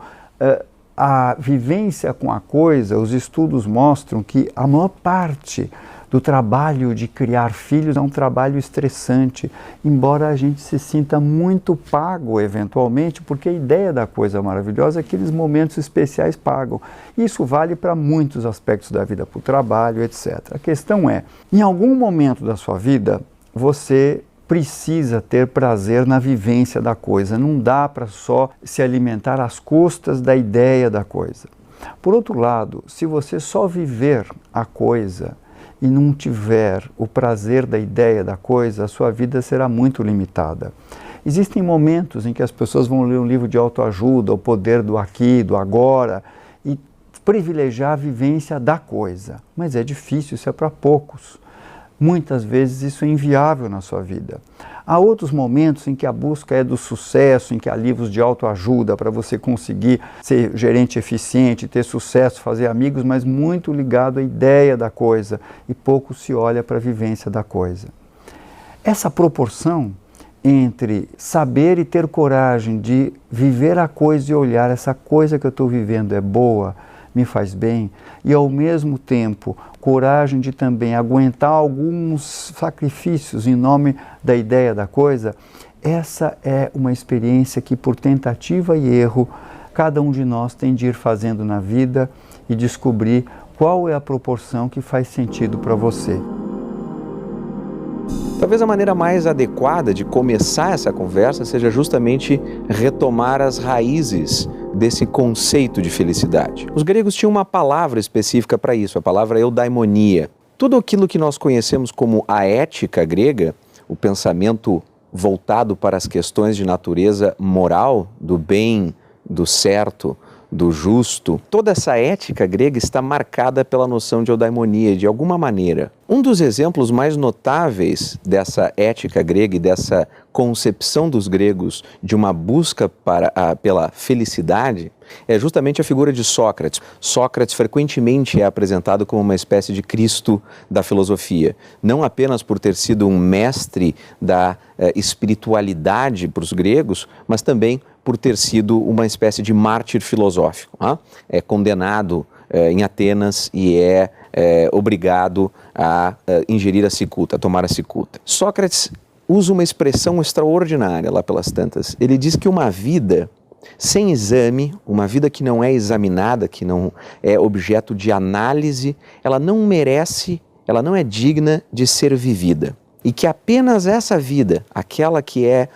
A vivência com a coisa, os estudos mostram que a maior parte do trabalho de criar filhos é um trabalho estressante, embora a gente se sinta muito pago eventualmente, porque a ideia da coisa maravilhosa é que aqueles momentos especiais pagam. Isso vale para muitos aspectos da vida, para o trabalho, etc. A questão é, em algum momento da sua vida, você precisa ter prazer na vivência da coisa, não dá para só se alimentar às custas da ideia da coisa. Por outro lado, se você só viver a coisa e não tiver o prazer da ideia da coisa, a sua vida será muito limitada. Existem momentos em que as pessoas vão ler um livro de autoajuda, o poder do aqui, do agora, e privilegiar a vivência da coisa. Mas é difícil, isso é para poucos. Muitas vezes isso é inviável na sua vida. Há outros momentos em que a busca é do sucesso, em que há livros de autoajuda para você conseguir ser gerente eficiente, ter sucesso, fazer amigos, mas muito ligado à ideia da coisa e pouco se olha para a vivência da coisa. Essa proporção entre saber e ter coragem de viver a coisa e olhar essa coisa que eu estou vivendo é boa, me faz bem, e ao mesmo tempo coragem de também aguentar alguns sacrifícios em nome da ideia da coisa, essa é uma experiência que por tentativa e erro cada um de nós tem de ir fazendo na vida e descobrir qual é a proporção que faz sentido para você. Talvez a maneira mais adequada de começar essa conversa seja justamente retomar as raízes desse conceito de felicidade. Os gregos tinham uma palavra específica para isso, a palavra eudaimonia. Tudo aquilo que nós conhecemos como a ética grega, o pensamento voltado para as questões de natureza moral, do bem, do certo, do justo, toda essa ética grega está marcada pela noção de eudaimonia, de alguma maneira. Um dos exemplos mais notáveis dessa ética grega e dessa concepção dos gregos de uma busca pela felicidade é justamente a figura de Sócrates. Sócrates frequentemente é apresentado como uma espécie de Cristo da filosofia, não apenas por ter sido um mestre da espiritualidade para os gregos, mas também por ter sido uma espécie de mártir filosófico. É condenado em Atenas e é obrigado a ingerir a cicuta, a tomar a cicuta. Sócrates usa uma expressão extraordinária lá pelas tantas. Ele diz que uma vida sem exame, uma vida que não é examinada, que não é objeto de análise, ela não merece, ela não é digna de ser vivida. E que apenas essa vida, aquela que é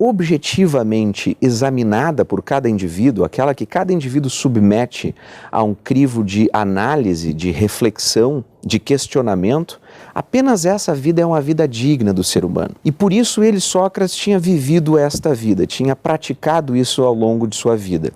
objetivamente examinada por cada indivíduo, aquela que cada indivíduo submete a um crivo de análise, de reflexão, de questionamento, apenas essa vida é uma vida digna do ser humano. E por isso ele, Sócrates, tinha vivido esta vida, tinha praticado isso ao longo de sua vida.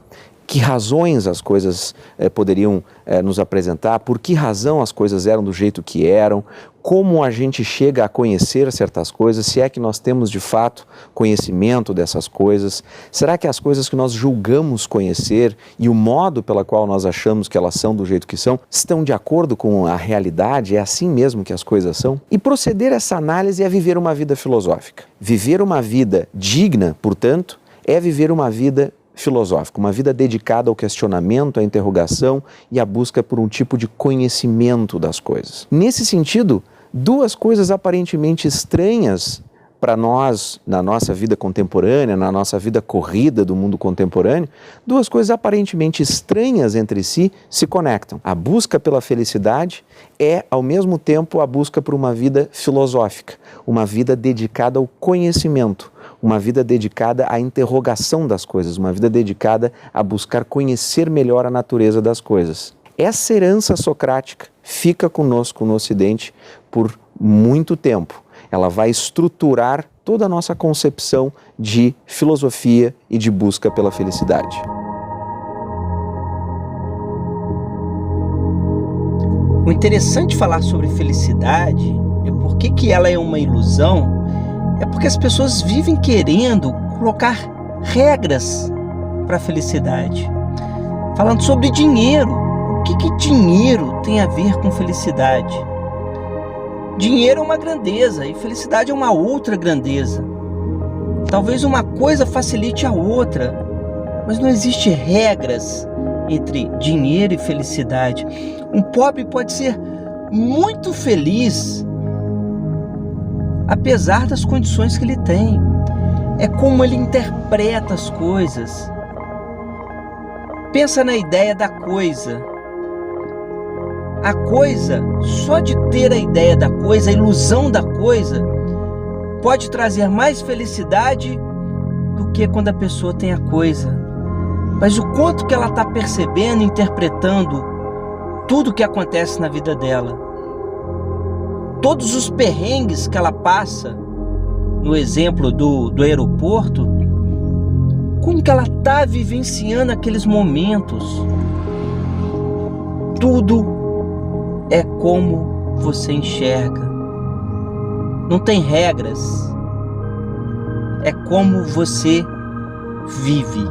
Que razões as coisas poderiam nos apresentar, por que razão as coisas eram do jeito que eram, como a gente chega a conhecer certas coisas, se é que nós temos de fato conhecimento dessas coisas, será que as coisas que nós julgamos conhecer e o modo pela qual nós achamos que elas são do jeito que são, estão de acordo com a realidade, é assim mesmo que as coisas são? E proceder essa análise é viver uma vida filosófica. Viver uma vida digna, portanto, é viver uma vida filosófica, uma vida dedicada ao questionamento, à interrogação e à busca por um tipo de conhecimento das coisas. Nesse sentido, duas coisas aparentemente estranhas para nós, na nossa vida contemporânea, na nossa vida corrida do mundo contemporâneo, duas coisas aparentemente estranhas entre si se conectam. A busca pela felicidade é, ao mesmo tempo, a busca por uma vida filosófica, uma vida dedicada ao conhecimento, uma vida dedicada à interrogação das coisas, uma vida dedicada a buscar conhecer melhor a natureza das coisas. Essa herança socrática fica conosco no Ocidente por muito tempo. Ela vai estruturar toda a nossa concepção de filosofia e de busca pela felicidade. O interessante de falar sobre felicidade é porque que ela é uma ilusão, é porque as pessoas vivem querendo colocar regras para a felicidade. Falando sobre dinheiro, o que dinheiro tem a ver com felicidade? Dinheiro é uma grandeza e felicidade é uma outra grandeza. Talvez uma coisa facilite a outra, mas não existe regras entre dinheiro e felicidade. Um pobre pode ser muito feliz apesar das condições que ele tem. É como ele interpreta as coisas. Pensa na ideia da coisa. A coisa, só de ter a ideia da coisa, a ilusão da coisa, pode trazer mais felicidade do que quando a pessoa tem a coisa. Mas o quanto que ela está percebendo, interpretando tudo o que acontece na vida dela. Todos os perrengues que ela passa, no exemplo do aeroporto, como que ela está vivenciando aqueles momentos. Tudo é como você enxerga. Não tem regras. É como você vive.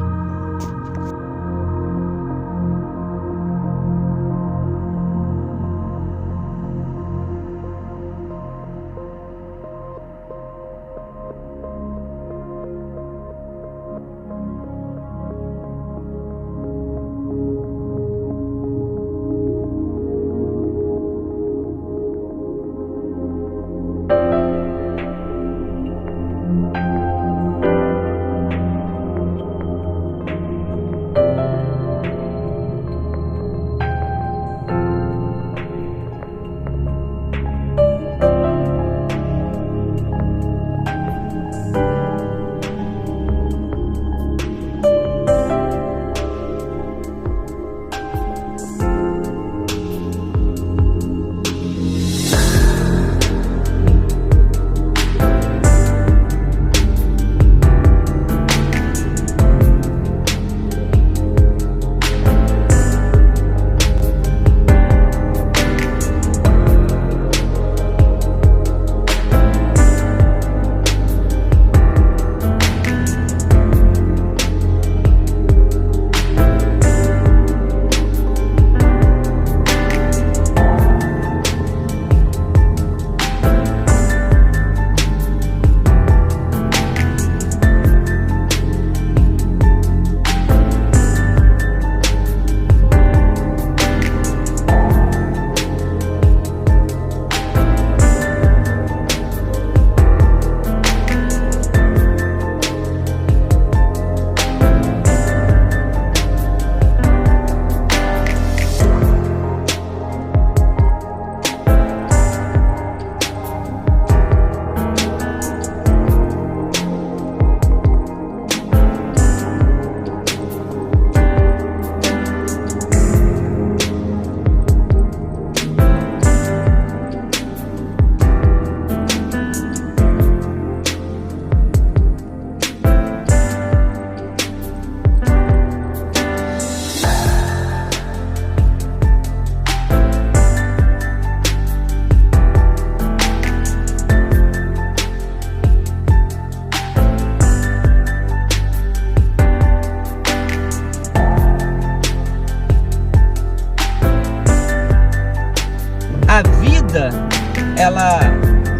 ela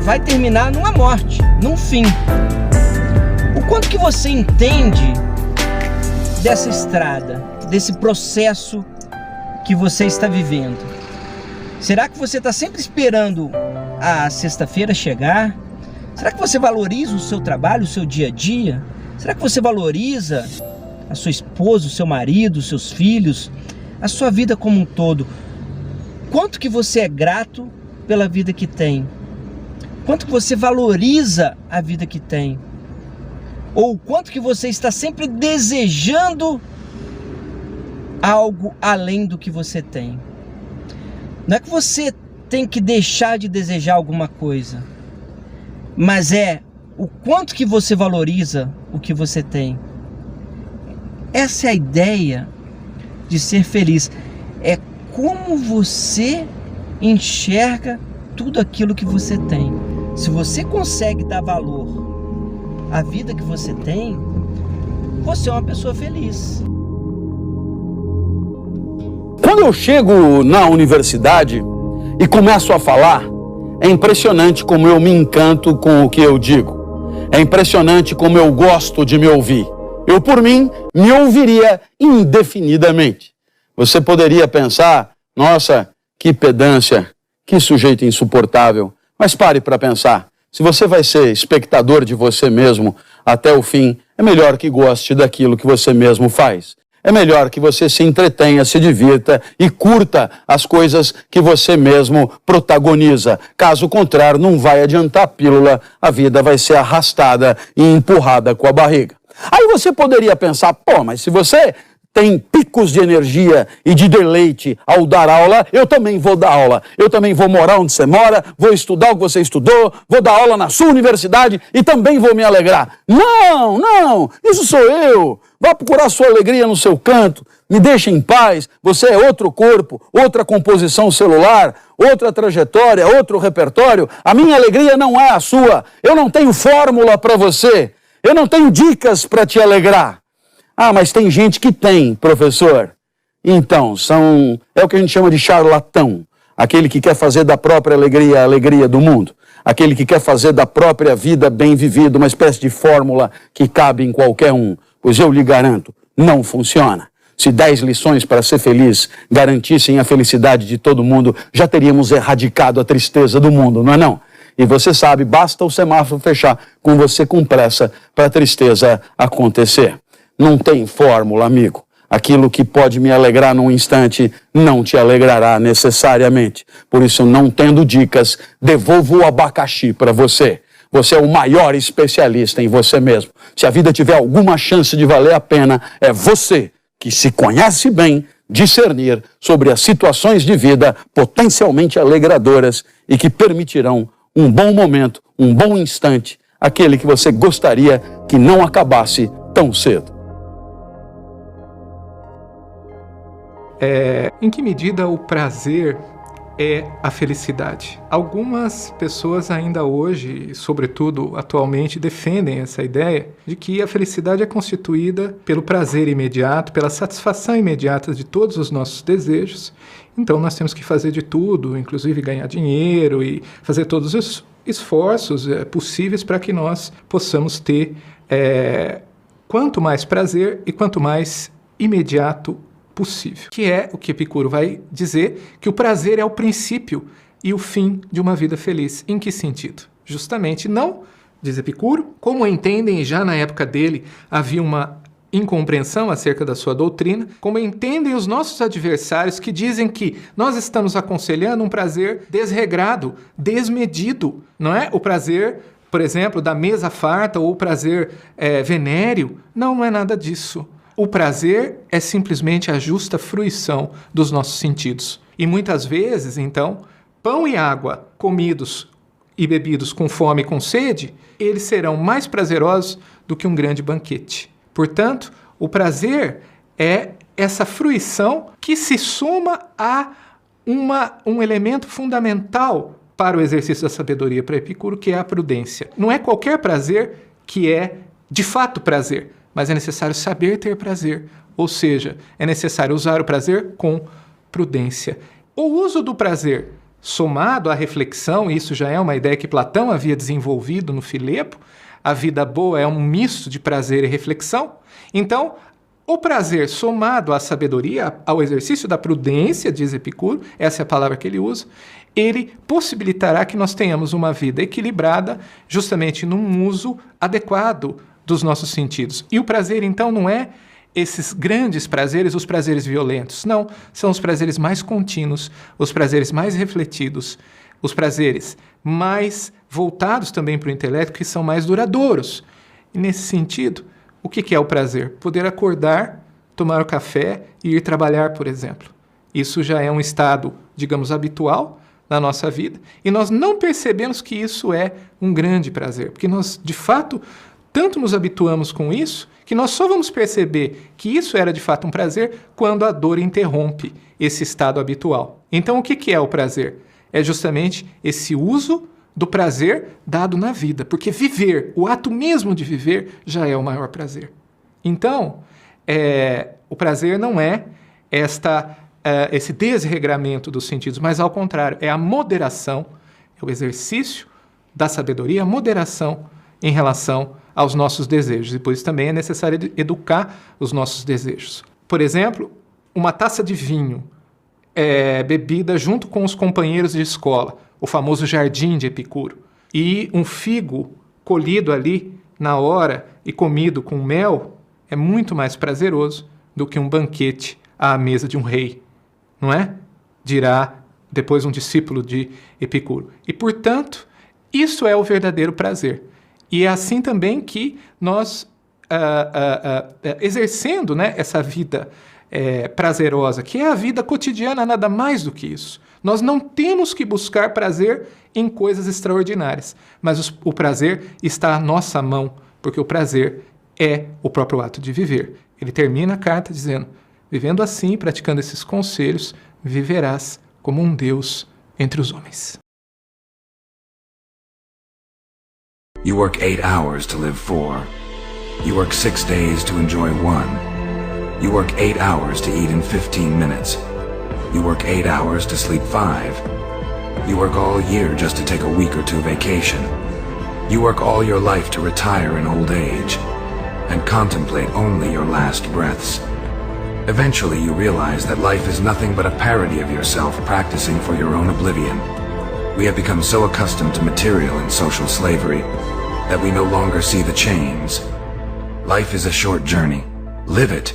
vai terminar numa morte, num fim. O quanto que você entende dessa estrada, desse processo que você está vivendo? Será que você está sempre esperando a sexta-feira chegar? Será que você valoriza o seu trabalho, o seu dia a dia? Será que você valoriza a sua esposa, o seu marido, os seus filhos, a sua vida como um todo? Quanto que você é grato pela vida que tem? Quanto que você valoriza a vida que tem? Ou quanto que você está sempre desejando algo além do que você tem? Não é que você tem que deixar de desejar alguma coisa, mas é o quanto que você valoriza o que você tem. Essa é a ideia de ser feliz. É como você enxerga tudo aquilo que você tem. Se você consegue dar valor à vida que você tem, você é uma pessoa feliz. Quando eu chego na universidade e começo a falar, é impressionante como eu me encanto com o que eu digo. É impressionante como eu gosto de me ouvir. Eu, por mim, me ouviria indefinidamente. Você poderia pensar, nossa, que pedância, que sujeito insuportável. Mas pare para pensar. Se você vai ser espectador de você mesmo até o fim, é melhor que goste daquilo que você mesmo faz. É melhor que você se entretenha, se divirta e curta as coisas que você mesmo protagoniza. Caso contrário, não vai adiantar a pílula, a vida vai ser arrastada e empurrada com a barriga. Aí você poderia pensar, pô, mas se você tem picos de energia e de deleite ao dar aula, eu também vou dar aula. Eu também vou morar onde você mora, vou estudar o que você estudou, vou dar aula na sua universidade e também vou me alegrar. Não, não, isso sou eu. Vá procurar sua alegria no seu canto, me deixe em paz. Você é outro corpo, outra composição celular, outra trajetória, outro repertório. A minha alegria não é a sua. Eu não tenho fórmula para você. Eu não tenho dicas para te alegrar. Ah, mas tem gente que tem, professor. Então, é o que a gente chama de charlatão. Aquele que quer fazer da própria alegria a alegria do mundo. Aquele que quer fazer da própria vida bem vivida uma espécie de fórmula que cabe em qualquer um. Pois eu lhe garanto, não funciona. Se 10 lições para ser feliz garantissem a felicidade de todo mundo, já teríamos erradicado a tristeza do mundo, não é não? E você sabe, basta o semáforo fechar com você com pressa para a tristeza acontecer. Não tem fórmula, amigo. Aquilo que pode me alegrar num instante não te alegrará necessariamente. Por isso, não tendo dicas, devolvo o abacaxi para você. Você é o maior especialista em você mesmo. Se a vida tiver alguma chance de valer a pena, é você que se conhece bem discernir sobre as situações de vida potencialmente alegradoras e que permitirão um bom momento, um bom instante, aquele que você gostaria que não acabasse tão cedo. Em que medida o prazer é a felicidade? Algumas pessoas ainda hoje, sobretudo atualmente, defendem essa ideia de que a felicidade é constituída pelo prazer imediato, pela satisfação imediata de todos os nossos desejos. Então nós temos que fazer de tudo, inclusive ganhar dinheiro e fazer todos os esforços possíveis para que nós possamos ter quanto mais prazer e quanto mais imediato possível. Que é o que Epicuro vai dizer, que o prazer é o princípio e o fim de uma vida feliz. Em que sentido? Justamente não, diz Epicuro, como entendem, e já na época dele havia uma incompreensão acerca da sua doutrina, como entendem os nossos adversários que dizem que nós estamos aconselhando um prazer desregrado, desmedido, não é? O prazer, por exemplo, da mesa farta ou o prazer venéreo. Não é nada disso. O prazer é simplesmente a justa fruição dos nossos sentidos. E muitas vezes, então, pão e água comidos e bebidos com fome e com sede, eles serão mais prazerosos do que um grande banquete. Portanto, o prazer é essa fruição que se soma a um elemento fundamental para o exercício da sabedoria para Epicuro, que é a prudência. Não é qualquer prazer que é, de fato, prazer. Mas é necessário saber ter prazer, ou seja, é necessário usar o prazer com prudência. O uso do prazer somado à reflexão, isso já é uma ideia que Platão havia desenvolvido no Filepo, a vida boa é um misto de prazer e reflexão. Então, o prazer somado à sabedoria, ao exercício da prudência, diz Epicuro, essa é a palavra que ele usa, ele possibilitará que nós tenhamos uma vida equilibrada justamente num uso adequado dos nossos sentidos. E o prazer, então, não é esses grandes prazeres, os prazeres violentos. Não, são os prazeres mais contínuos, os prazeres mais refletidos, os prazeres mais voltados também para o intelecto, que são mais duradouros. E nesse sentido, o que é o prazer? Poder acordar, tomar o café e ir trabalhar, por exemplo. Isso já é um estado, digamos, habitual na nossa vida, e nós não percebemos que isso é um grande prazer, porque nós, de fato, tanto nos habituamos com isso, que nós só vamos perceber que isso era de fato um prazer quando a dor interrompe esse estado habitual. Então, o que é o prazer? É justamente esse uso do prazer dado na vida, porque viver, o ato mesmo de viver, já é o maior prazer. Então, o prazer não é esse desregramento dos sentidos, mas ao contrário, é a moderação, é o exercício da sabedoria, a moderação em relação aos nossos desejos. E por isso também é necessário educar os nossos desejos. Por exemplo, uma taça de vinho bebida junto com os companheiros de escola, o famoso jardim de Epicuro, e um figo colhido ali na hora e comido com mel é muito mais prazeroso do que um banquete à mesa de um rei, não é? Dirá depois um discípulo de Epicuro. E, portanto, isso é o verdadeiro prazer. E é assim também que nós, exercendo, né, essa vida prazerosa, que é a vida cotidiana, nada mais do que isso. Nós não temos que buscar prazer em coisas extraordinárias, mas o prazer está à nossa mão, porque o prazer é o próprio ato de viver. Ele termina a carta dizendo: vivendo assim, praticando esses conselhos, viverás como um Deus entre os homens. You work 8 hours to live 4. You work 6 days to enjoy 1. You work 8 hours to eat in 15 minutes. You work 8 hours to sleep 5. You work all year just to take a week or two vacation. You work all your life to retire in old age and contemplate only your last breaths. Eventually you realize that life is nothing but a parody of yourself practicing for your own oblivion. We have become so accustomed to material and social slavery that we no longer see the chains. Life is a short journey. Live it.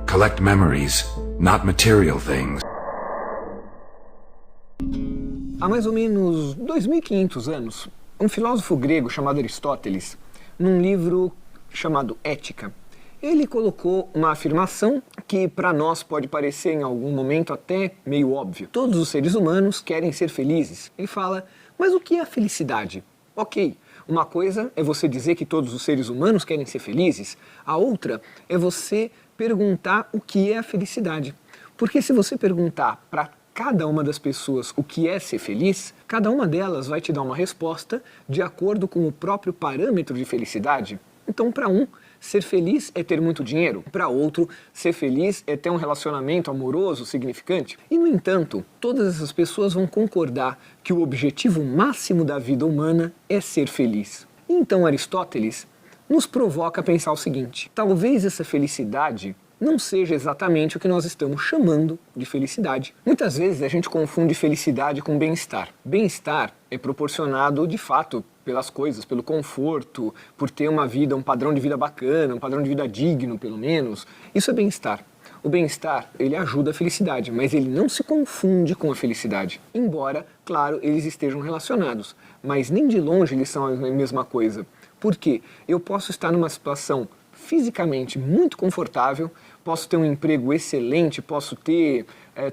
Collect memories, not material things. Há mais ou menos 2.500 anos, um filósofo grego chamado Aristóteles, num livro chamado Ética, ele colocou uma afirmação que para nós pode parecer em algum momento até meio óbvio. Todos os seres humanos querem ser felizes. Ele fala, mas o que é a felicidade? Ok, uma coisa é você dizer que todos os seres humanos querem ser felizes, a outra é você perguntar o que é a felicidade. Porque se você perguntar para cada uma das pessoas o que é ser feliz, cada uma delas vai te dar uma resposta de acordo com o próprio parâmetro de felicidade. Então, para um, ser feliz é ter muito dinheiro. Para outro, ser feliz é ter um relacionamento amoroso significante. E, no entanto, todas essas pessoas vão concordar que o objetivo máximo da vida humana é ser feliz. Então, Aristóteles nos provoca a pensar o seguinte: talvez essa felicidade não seja exatamente o que nós estamos chamando de felicidade. Muitas vezes a gente confunde felicidade com bem-estar. Bem-estar é proporcionado, de fato, pelas coisas, pelo conforto, por ter uma vida, um padrão de vida bacana, um padrão de vida digno, pelo menos. Isso é bem-estar. O bem-estar, ele ajuda a felicidade, mas ele não se confunde com a felicidade. Embora, claro, eles estejam relacionados, mas nem de longe eles são a mesma coisa. Por quê? Eu posso estar numa situação fisicamente muito confortável, posso ter um emprego excelente, posso ter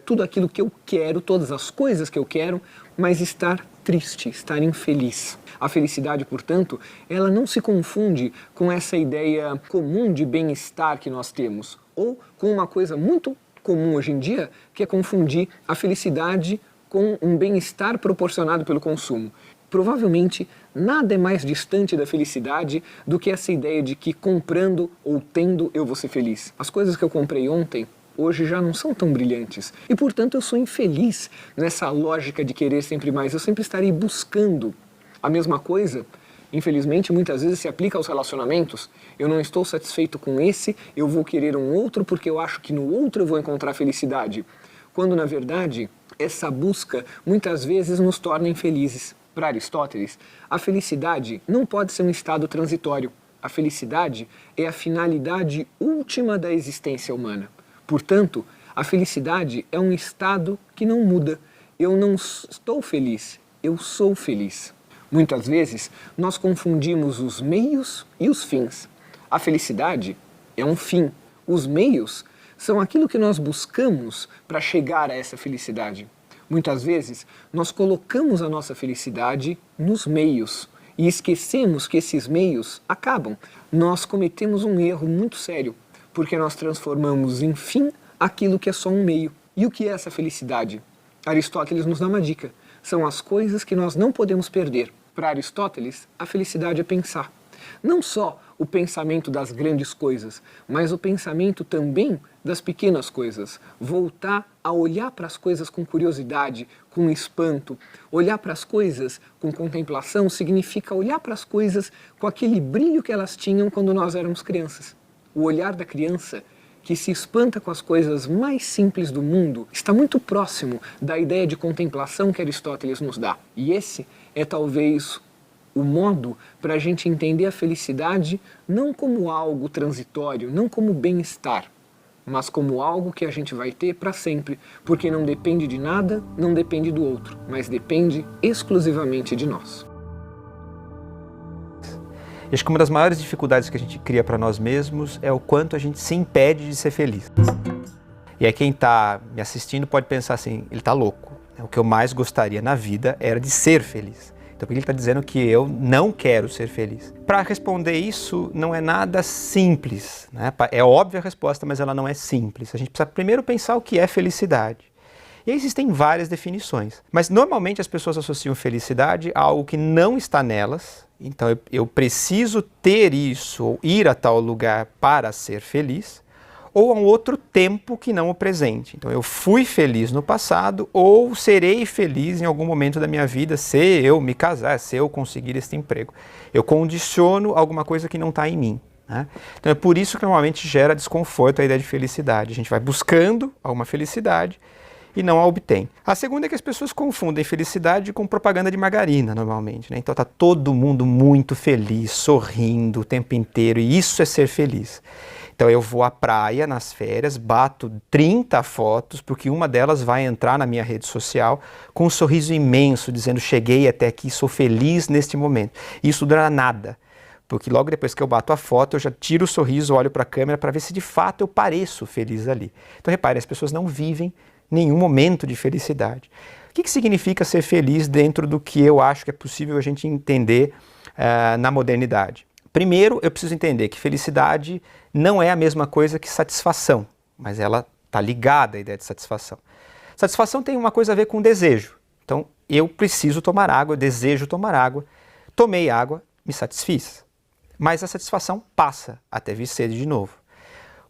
tudo aquilo que eu quero, todas as coisas que eu quero, mas estar triste, estar infeliz. A felicidade, portanto, ela não se confunde com essa ideia comum de bem-estar que nós temos, ou com uma coisa muito comum hoje em dia, que é confundir a felicidade com um bem-estar proporcionado pelo consumo. Provavelmente, nada é mais distante da felicidade do que essa ideia de que comprando ou tendo eu vou ser feliz. As coisas que eu comprei ontem, hoje já não são tão brilhantes. E, portanto, eu sou infeliz nessa lógica de querer sempre mais. Eu sempre estarei buscando a mesma coisa. Infelizmente, muitas vezes se aplica aos relacionamentos. Eu não estou satisfeito com esse, eu vou querer um outro porque eu acho que no outro eu vou encontrar felicidade. Quando, na verdade, essa busca muitas vezes nos torna infelizes. Para Aristóteles, a felicidade não pode ser um estado transitório. A felicidade é a finalidade última da existência humana. Portanto, a felicidade é um estado que não muda. Eu não estou feliz, eu sou feliz. Muitas vezes, nós confundimos os meios e os fins. A felicidade é um fim. Os meios são aquilo que nós buscamos para chegar a essa felicidade. Muitas vezes, nós colocamos a nossa felicidade nos meios e esquecemos que esses meios acabam. Nós cometemos um erro muito sério, porque nós transformamos em fim aquilo que é só um meio. E o que é essa felicidade? Aristóteles nos dá uma dica. São as coisas que nós não podemos perder. Para Aristóteles, a felicidade é pensar. Não só o pensamento das grandes coisas, mas o pensamento também das pequenas coisas. Voltar a olhar para as coisas com curiosidade, com espanto. Olhar para as coisas com contemplação significa olhar para as coisas com aquele brilho que elas tinham quando nós éramos crianças. O olhar da criança que se espanta com as coisas mais simples do mundo está muito próximo da ideia de contemplação que Aristóteles nos dá. E esse é talvez o modo para a gente entender a felicidade não como algo transitório, não como bem-estar, mas como algo que a gente vai ter para sempre, porque não depende de nada, não depende do outro, mas depende exclusivamente de nós. Acho que uma das maiores dificuldades que a gente cria para nós mesmos é o quanto a gente se impede de ser feliz. E aí quem está me assistindo pode pensar assim, ele está louco. O que eu mais gostaria na vida era de ser feliz. Então por que ele está dizendo que eu não quero ser feliz? Para responder isso não é nada simples, né? É óbvia a resposta, mas ela não é simples. A gente precisa primeiro pensar o que é felicidade. E aí existem várias definições. Mas normalmente as pessoas associam felicidade a algo que não está nelas. Então eu preciso ter isso ou ir a tal lugar para ser feliz, ou a um outro tempo que não o presente. Então eu fui feliz no passado ou serei feliz em algum momento da minha vida se eu me casar, se eu conseguir este emprego. Eu condiciono alguma coisa que não está em mim, né? Então é por isso que normalmente gera desconforto a ideia de felicidade. A gente vai buscando alguma felicidade e não a obtém. A segunda é que as pessoas confundem felicidade com propaganda de margarina, normalmente, né? Então está todo mundo muito feliz, sorrindo o tempo inteiro, e isso é ser feliz. Então eu vou à praia nas férias, bato 30 fotos, porque uma delas vai entrar na minha rede social com um sorriso imenso, dizendo cheguei até aqui, sou feliz neste momento. E isso dura nada, porque logo depois que eu bato a foto, eu já tiro o sorriso, olho para a câmera para ver se de fato eu pareço feliz ali. Então reparem, as pessoas não vivem nenhum momento de felicidade. O que significa ser feliz dentro do que eu acho que é possível a gente entender na modernidade? Primeiro, eu preciso entender que felicidade não é a mesma coisa que satisfação, mas ela está ligada à ideia de satisfação. Satisfação tem uma coisa a ver com desejo. Então, eu preciso tomar água, eu desejo tomar água, tomei água, me satisfiz. Mas a satisfação passa até vir sede de novo.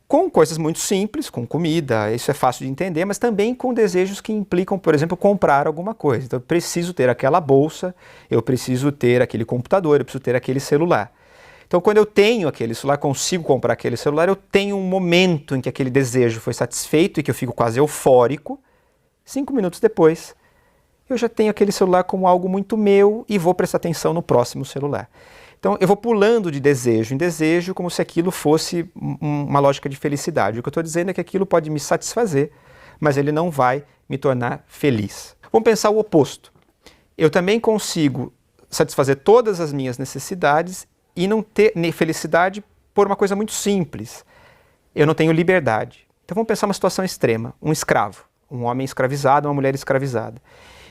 Com coisas muito simples, com comida, isso é fácil de entender, mas também com desejos que implicam, por exemplo, comprar alguma coisa. Então, eu preciso ter aquela bolsa, eu preciso ter aquele computador, eu preciso ter aquele celular. Então, quando eu tenho aquele celular, consigo comprar aquele celular, eu tenho um momento em que aquele desejo foi satisfeito e que eu fico quase eufórico. 5 minutos depois, eu já tenho aquele celular como algo muito meu e vou prestar atenção no próximo celular. Então, eu vou pulando de desejo em desejo como se aquilo fosse uma lógica de felicidade. O que eu estou dizendo é que aquilo pode me satisfazer, mas ele não vai me tornar feliz. Vamos pensar o oposto. Eu também consigo satisfazer todas as minhas necessidades e não ter felicidade por uma coisa muito simples. Eu não tenho liberdade. Então vamos pensar uma situação extrema. Um escravo, um homem escravizado, uma mulher escravizada.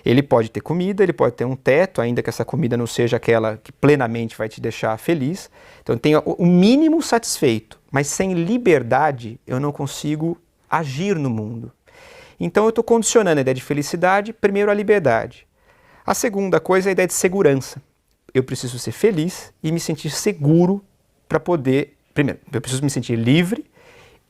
Ele pode ter comida, ele pode ter um teto, ainda que essa comida não seja aquela que plenamente vai te deixar feliz. Então eu tenho o mínimo satisfeito, mas sem liberdade eu não consigo agir no mundo. Então eu estou condicionando a ideia de felicidade, primeiro a liberdade. A segunda coisa é a ideia de segurança. Eu preciso ser feliz e me sentir seguro para poder... Primeiro, eu preciso me sentir livre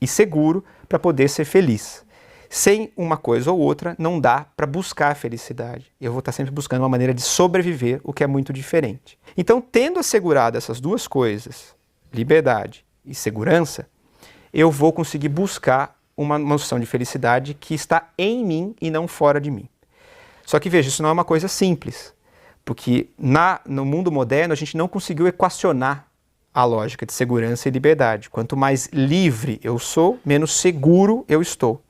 e seguro para poder ser feliz. Sem uma coisa ou outra, não dá para buscar a felicidade. Eu vou estar sempre buscando uma maneira de sobreviver, o que é muito diferente. Então, tendo assegurado essas duas coisas, liberdade e segurança, eu vou conseguir buscar uma noção de felicidade que está em mim e não fora de mim. Só que, veja, isso não é uma coisa simples, porque no mundo moderno a gente não conseguiu equacionar a lógica de segurança e liberdade. Quanto mais livre eu sou, menos seguro eu estou.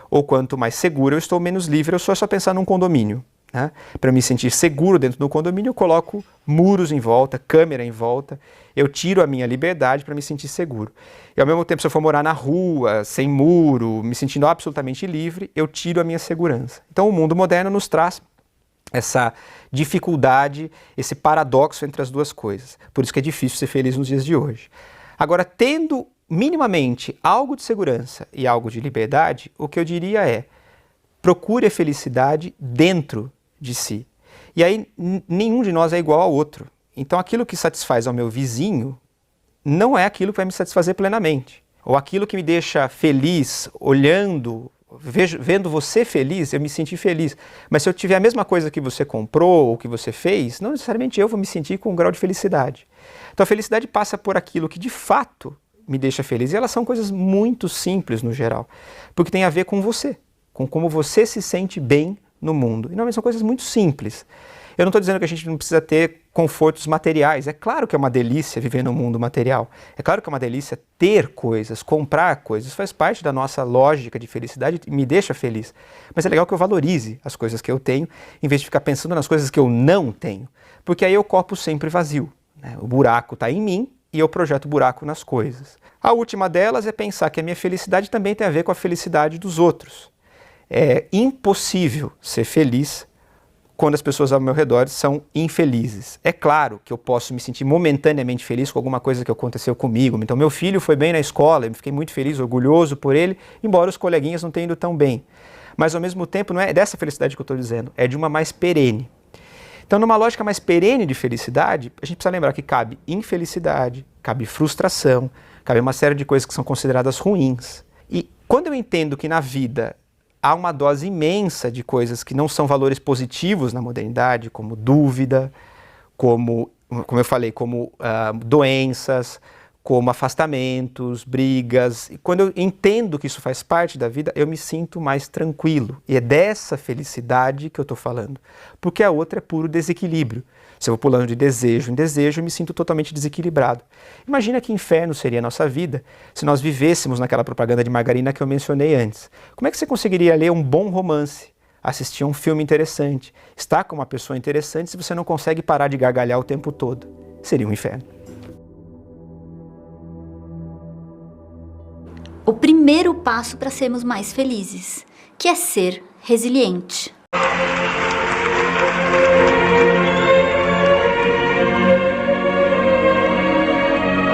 Ou quanto mais seguro eu estou, menos livre eu sou. É só pensar num condomínio. Né? Para me sentir seguro dentro do condomínio, eu coloco muros em volta, câmera em volta, eu tiro a minha liberdade para me sentir seguro. E ao mesmo tempo, se eu for morar na rua, sem muro, me sentindo absolutamente livre, eu tiro a minha segurança. Então o mundo moderno nos traz essa dificuldade, esse paradoxo entre as duas coisas. Por isso que é difícil ser feliz nos dias de hoje. Agora, tendo minimamente algo de segurança e algo de liberdade, o que eu diria é: procure a felicidade dentro de si. E aí nenhum de nós é igual ao outro. Então aquilo que satisfaz ao meu vizinho não é aquilo que vai me satisfazer plenamente. Ou aquilo que me deixa feliz olhando, vendo você feliz, eu me senti feliz. Mas se eu tiver a mesma coisa que você comprou ou que você fez, não necessariamente eu vou me sentir com um grau de felicidade. Então a felicidade passa por aquilo que de fato me deixa feliz. E elas são coisas muito simples no geral, porque tem a ver com você, com como você se sente bem no mundo. E normalmente são coisas muito simples. Eu não estou dizendo que a gente não precisa ter confortos materiais. É claro que é uma delícia viver no mundo material. É claro que é uma delícia ter coisas, comprar coisas. Isso faz parte da nossa lógica de felicidade e me deixa feliz. Mas é legal que eu valorize as coisas que eu tenho, em vez de ficar pensando nas coisas que eu não tenho. Porque aí eu copo sempre vazio. Né? O buraco está em mim e eu projeto buraco nas coisas. A última delas é pensar que a minha felicidade também tem a ver com a felicidade dos outros. É impossível ser feliz quando as pessoas ao meu redor são infelizes. É claro que eu posso me sentir momentaneamente feliz com alguma coisa que aconteceu comigo. Então, meu filho foi bem na escola, eu fiquei muito feliz, orgulhoso por ele, embora os coleguinhas não tenham ido tão bem. Mas, ao mesmo tempo, não é dessa felicidade que eu estou dizendo, é de uma mais perene. Então, numa lógica mais perene de felicidade, a gente precisa lembrar que cabe infelicidade, cabe frustração, cabe uma série de coisas que são consideradas ruins. E quando eu entendo que na vida há uma dose imensa de coisas que não são valores positivos na modernidade, como dúvida, como eu falei, como doenças, como afastamentos, brigas. E quando eu entendo que isso faz parte da vida, eu me sinto mais tranquilo. E é dessa felicidade que eu estou falando. Porque a outra é puro desequilíbrio. Se eu vou pulando de desejo em desejo, eu me sinto totalmente desequilibrado. Imagina que inferno seria a nossa vida se nós vivêssemos naquela propaganda de margarina que eu mencionei antes. Como é que você conseguiria ler um bom romance, assistir um filme interessante, estar com uma pessoa interessante se você não consegue parar de gargalhar o tempo todo? Seria um inferno. O primeiro passo para sermos mais felizes, que é ser resiliente.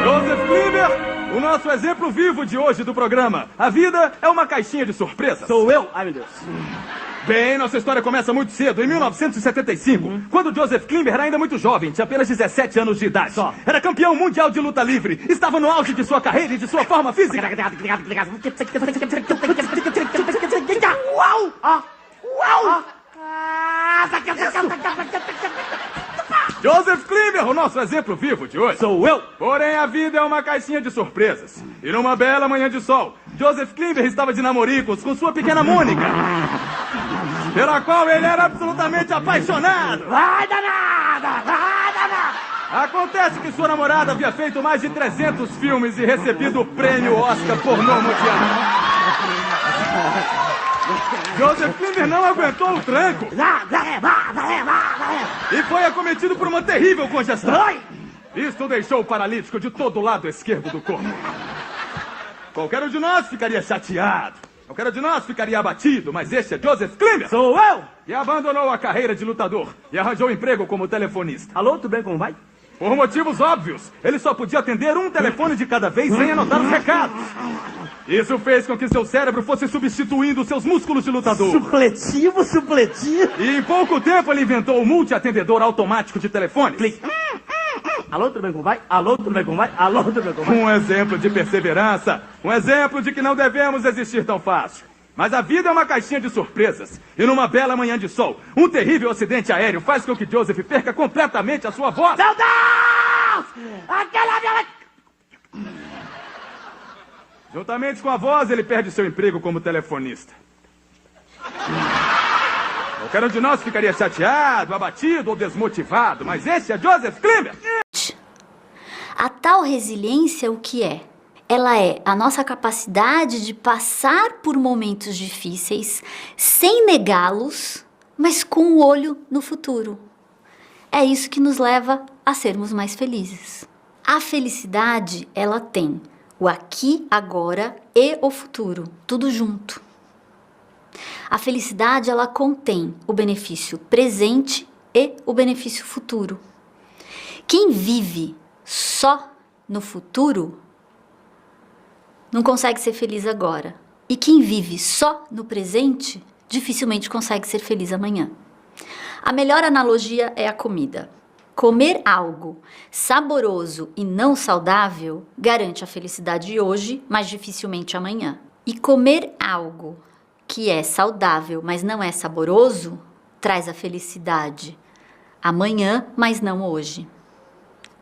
Joseph Klimber, o nosso exemplo vivo de hoje do programa. A vida é uma caixinha de surpresas. Sou eu? Ai, meu Deus. Bem, nossa história começa muito cedo, em 1975, quando Joseph Klimber era ainda muito jovem, tinha apenas 17 anos de idade. Era campeão mundial de luta livre, estava no auge de sua carreira e de sua forma física. Uau! Uau! Joseph Klimber, o nosso exemplo vivo de hoje. Sou eu. Porém, a vida é uma caixinha de surpresas. E numa bela manhã de sol, Joseph Klimber estava de namoricos com sua pequena Mônica, pela qual ele era absolutamente apaixonado. Vai danada! Vai danada! Acontece que sua namorada havia feito mais de 300 filmes e recebido o prêmio Oscar Pornô Mundial. Joseph Klimber não aguentou o tranco e foi acometido por uma terrível congestão. Isto o deixou paralítico de todo o lado esquerdo do corpo. Qualquer um de nós ficaria chateado, qualquer um de nós ficaria abatido, mas este é Joseph Klimber. Sou eu! E abandonou a carreira de lutador e arranjou emprego como telefonista. Alô, tudo bem, como vai? Por motivos óbvios, ele só podia atender um telefone de cada vez sem anotar os recados. Isso fez com que seu cérebro fosse substituindo seus músculos de lutador. Supletivo. E em pouco tempo ele inventou o multi-atendedor automático de telefone. Clique. Alô, tudo bem, como vai? Alô, tudo bem, como vai? Alô, tudo bem, como vai? Um exemplo de perseverança, um exemplo de que não devemos existir tão fácil. Mas a vida é uma caixinha de surpresas. E numa bela manhã de sol, um terrível acidente aéreo faz com que Joseph perca completamente a sua voz. Meu Deus! Aquela minha... Juntamente com a voz, ele perde seu emprego como telefonista. Qualquer um de nós ficaria chateado, abatido ou desmotivado, mas esse é Joseph Klimber. A tal resiliência, o que é? Ela é a nossa capacidade de passar por momentos difíceis sem negá-los, mas com o olho no futuro. É isso que nos leva a sermos mais felizes. A felicidade, ela tem o aqui, agora e o futuro, tudo junto. A felicidade, ela contém o benefício presente e o benefício futuro. Quem vive só no futuro não consegue ser feliz agora. E quem vive só no presente dificilmente consegue ser feliz amanhã. A melhor analogia é a comida. Comer algo saboroso e não saudável garante a felicidade hoje, mas dificilmente amanhã. E comer algo que é saudável, mas não é saboroso, traz a felicidade amanhã, mas não hoje.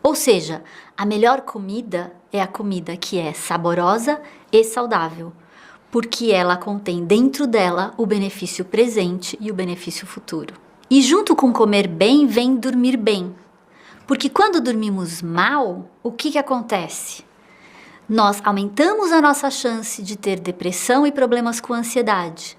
Ou seja, a melhor comida é a comida que é saborosa e saudável, porque ela contém dentro dela o benefício presente e o benefício futuro. E junto com comer bem, vem dormir bem. Porque quando dormimos mal, o que acontece? Nós aumentamos a nossa chance de ter depressão e problemas com ansiedade.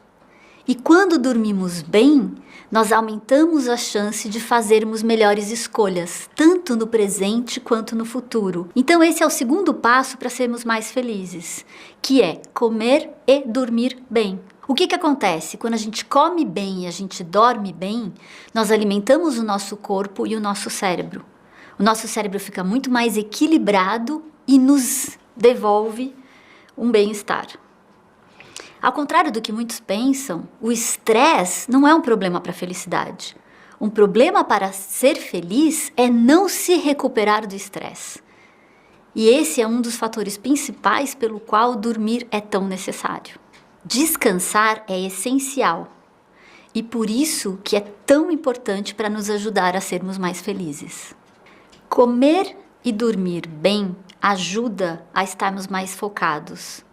E quando dormimos bem, nós aumentamos a chance de fazermos melhores escolhas, tanto no presente quanto no futuro. Então esse é o segundo passo para sermos mais felizes, que é comer e dormir bem. O que acontece? Quando a gente come bem e a gente dorme bem, nós alimentamos o nosso corpo e o nosso cérebro. O nosso cérebro fica muito mais equilibrado e nos devolve um bem-estar. Ao contrário do que muitos pensam, o estresse não é um problema para a felicidade. Um problema para ser feliz é não se recuperar do estresse. E esse é um dos fatores principais pelo qual dormir é tão necessário. Descansar é essencial e por isso que é tão importante para nos ajudar a sermos mais felizes. Comer e dormir bem ajuda a estarmos mais focados.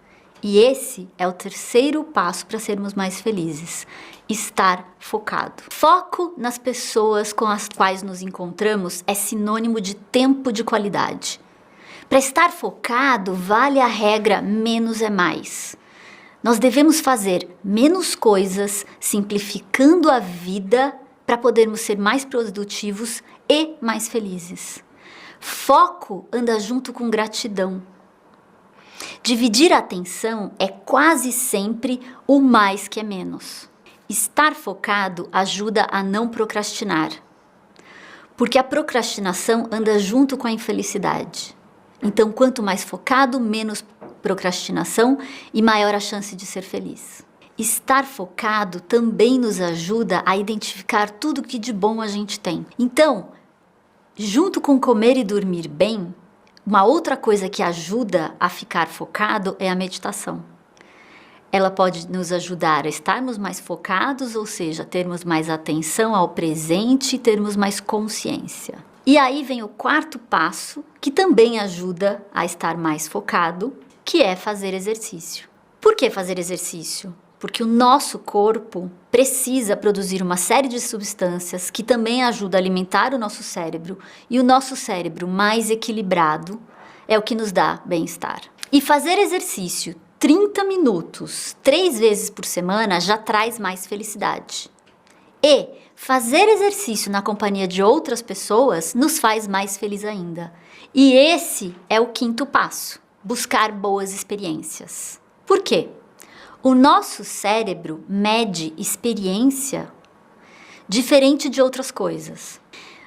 E esse é o terceiro passo para sermos mais felizes, estar focado. Foco nas pessoas com as quais nos encontramos é sinônimo de tempo de qualidade. Para estar focado, vale a regra menos é mais. Nós devemos fazer menos coisas, simplificando a vida para podermos ser mais produtivos e mais felizes. Foco anda junto com gratidão. Dividir a atenção é quase sempre o mais que é menos. Estar focado ajuda a não procrastinar, porque a procrastinação anda junto com a infelicidade. Então, quanto mais focado, menos procrastinação e maior a chance de ser feliz. Estar focado também nos ajuda a identificar tudo que de bom a gente tem. Então, junto com comer e dormir bem, uma outra coisa que ajuda a ficar focado é a meditação. Ela pode nos ajudar a estarmos mais focados, ou seja, termos mais atenção ao presente e termos mais consciência. E aí vem o quarto passo, que também ajuda a estar mais focado, que é fazer exercício. Por que fazer exercício? Porque o nosso corpo precisa produzir uma série de substâncias que também ajudam a alimentar o nosso cérebro, e o nosso cérebro mais equilibrado é o que nos dá bem-estar. E fazer exercício 30 minutos, 3 vezes por semana, já traz mais felicidade. E fazer exercício na companhia de outras pessoas nos faz mais feliz ainda. E esse é o quinto passo, buscar boas experiências. Por quê? O nosso cérebro mede experiência diferente de outras coisas.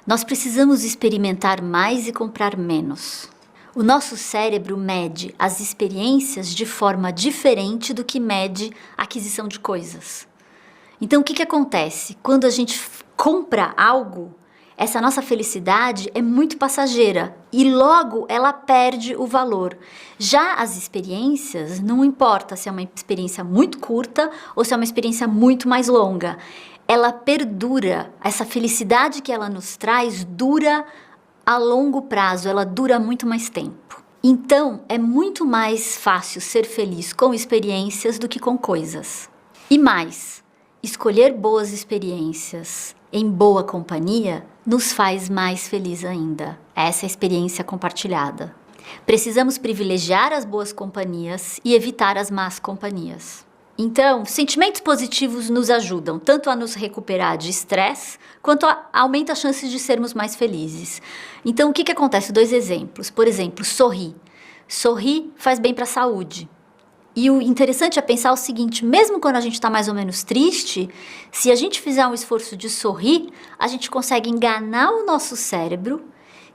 Nós precisamos experimentar mais e comprar menos. O nosso cérebro mede as experiências de forma diferente do que mede a aquisição de coisas. Então, o que acontece? Quando a gente compra algo, essa nossa felicidade é muito passageira e logo ela perde o valor. Já as experiências, não importa se é uma experiência muito curta ou se é uma experiência muito mais longa, ela perdura, essa felicidade que ela nos traz dura a longo prazo, ela dura muito mais tempo. Então, é muito mais fácil ser feliz com experiências do que com coisas. E mais, escolher boas experiências em boa companhia nos faz mais feliz ainda. Essa é a experiência compartilhada. Precisamos privilegiar as boas companhias e evitar as más companhias. Então, sentimentos positivos nos ajudam tanto a nos recuperar de estresse, quanto aumenta as chances de sermos mais felizes. Então, o que acontece? 2 exemplos. Por exemplo, sorrir. Sorrir faz bem para a saúde. E o interessante é pensar o seguinte, mesmo quando a gente está mais ou menos triste, se a gente fizer um esforço de sorrir, a gente consegue enganar o nosso cérebro,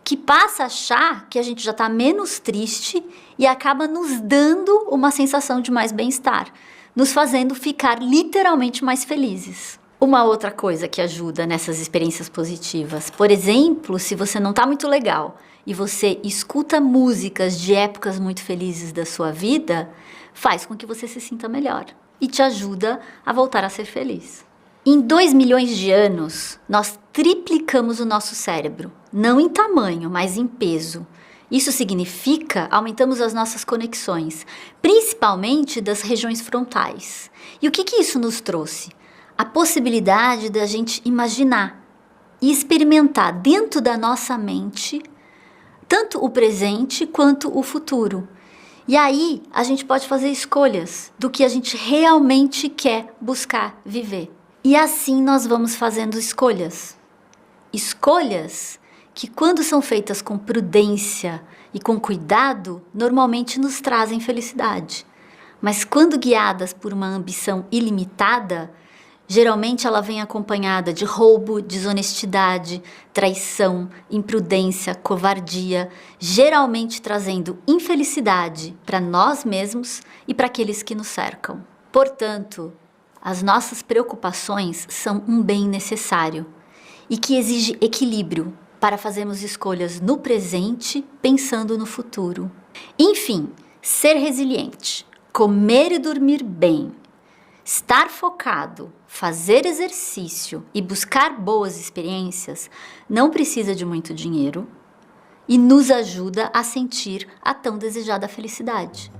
que passa a achar que a gente já está menos triste e acaba nos dando uma sensação de mais bem-estar, nos fazendo ficar literalmente mais felizes. Uma outra coisa que ajuda nessas experiências positivas, por exemplo, se você não está muito legal e você escuta músicas de épocas muito felizes da sua vida, faz com que você se sinta melhor e te ajuda a voltar a ser feliz. Em 2 milhões de anos, nós triplicamos o nosso cérebro, não em tamanho, mas em peso. Isso significa aumentamos as nossas conexões, principalmente das regiões frontais. E o que isso nos trouxe? A possibilidade da gente imaginar e experimentar dentro da nossa mente tanto o presente quanto o futuro. E aí a gente pode fazer escolhas do que a gente realmente quer buscar viver. E assim nós vamos fazendo escolhas. Escolhas que, quando são feitas com prudência e com cuidado, normalmente nos trazem felicidade. Mas quando guiadas por uma ambição ilimitada, geralmente ela vem acompanhada de roubo, desonestidade, traição, imprudência, covardia, geralmente trazendo infelicidade para nós mesmos e para aqueles que nos cercam. Portanto, as nossas preocupações são um bem necessário e que exige equilíbrio para fazermos escolhas no presente, pensando no futuro. Enfim, ser resiliente, comer e dormir bem, estar focado, fazer exercício e buscar boas experiências não precisa de muito dinheiro e nos ajuda a sentir a tão desejada felicidade.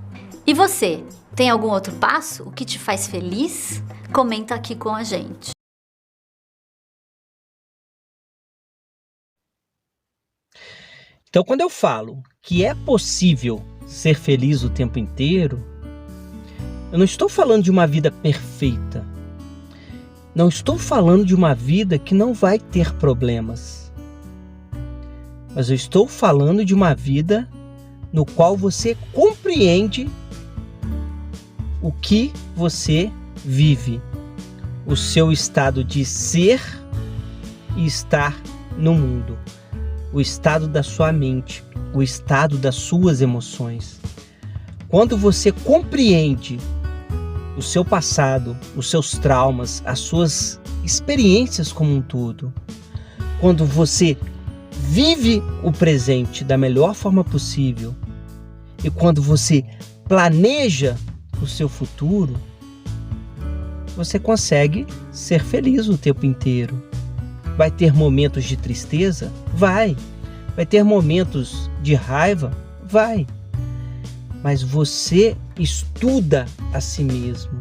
E você, tem algum outro passo? O que te faz feliz? Comenta aqui com a gente. Então, quando eu falo que é possível ser feliz o tempo inteiro, eu não estou falando de uma vida perfeita. Não estou falando de uma vida que não vai ter problemas. Mas eu estou falando de uma vida no qual você compreende o que você vive, o seu estado de ser e estar no mundo, o estado da sua mente, o estado das suas emoções. Quando você compreende o seu passado, os seus traumas, as suas experiências como um todo, quando você vive o presente da melhor forma possível e quando você planeja o seu futuro, você consegue ser feliz o tempo inteiro. Vai ter momentos de tristeza? Vai. Vai ter momentos de raiva? Vai. Mas você estuda a si mesmo.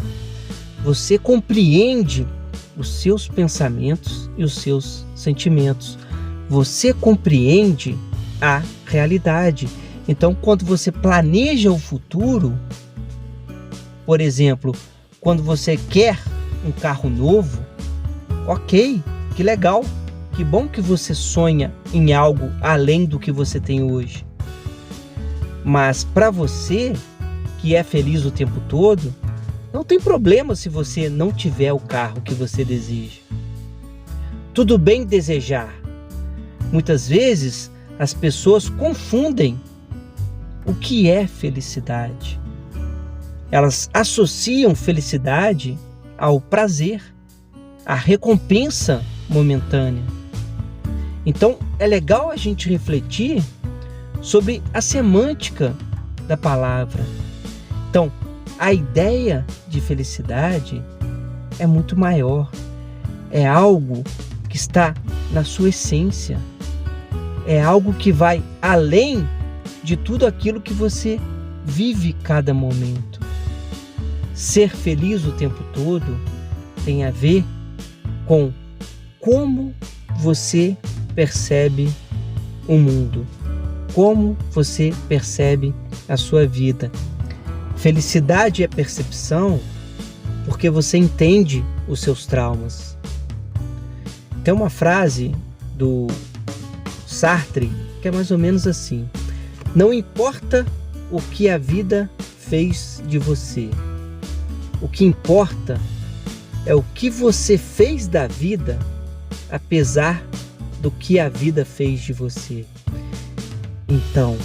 Você compreende os seus pensamentos e os seus sentimentos. Você compreende a realidade. Então, quando você planeja o futuro, por exemplo, quando você quer um carro novo, ok, que legal, que bom que você sonha em algo além do que você tem hoje. Mas para você, que é feliz o tempo todo, não tem problema se você não tiver o carro que você deseja. Tudo bem desejar. Muitas vezes as pessoas confundem o que é felicidade. Elas associam felicidade ao prazer, à recompensa momentânea. Então é legal a gente refletir sobre a semântica da palavra. Então, a ideia de felicidade é muito maior. É algo que está na sua essência. É algo que vai além de tudo aquilo que você vive cada momento. Ser feliz o tempo todo tem a ver com como você percebe o mundo, como você percebe a sua vida. Felicidade é percepção porque você entende os seus traumas. Tem uma frase do Sartre que é mais ou menos assim: não importa o que a vida fez de você, o que importa é o que você fez da vida, apesar do que a vida fez de você. Então,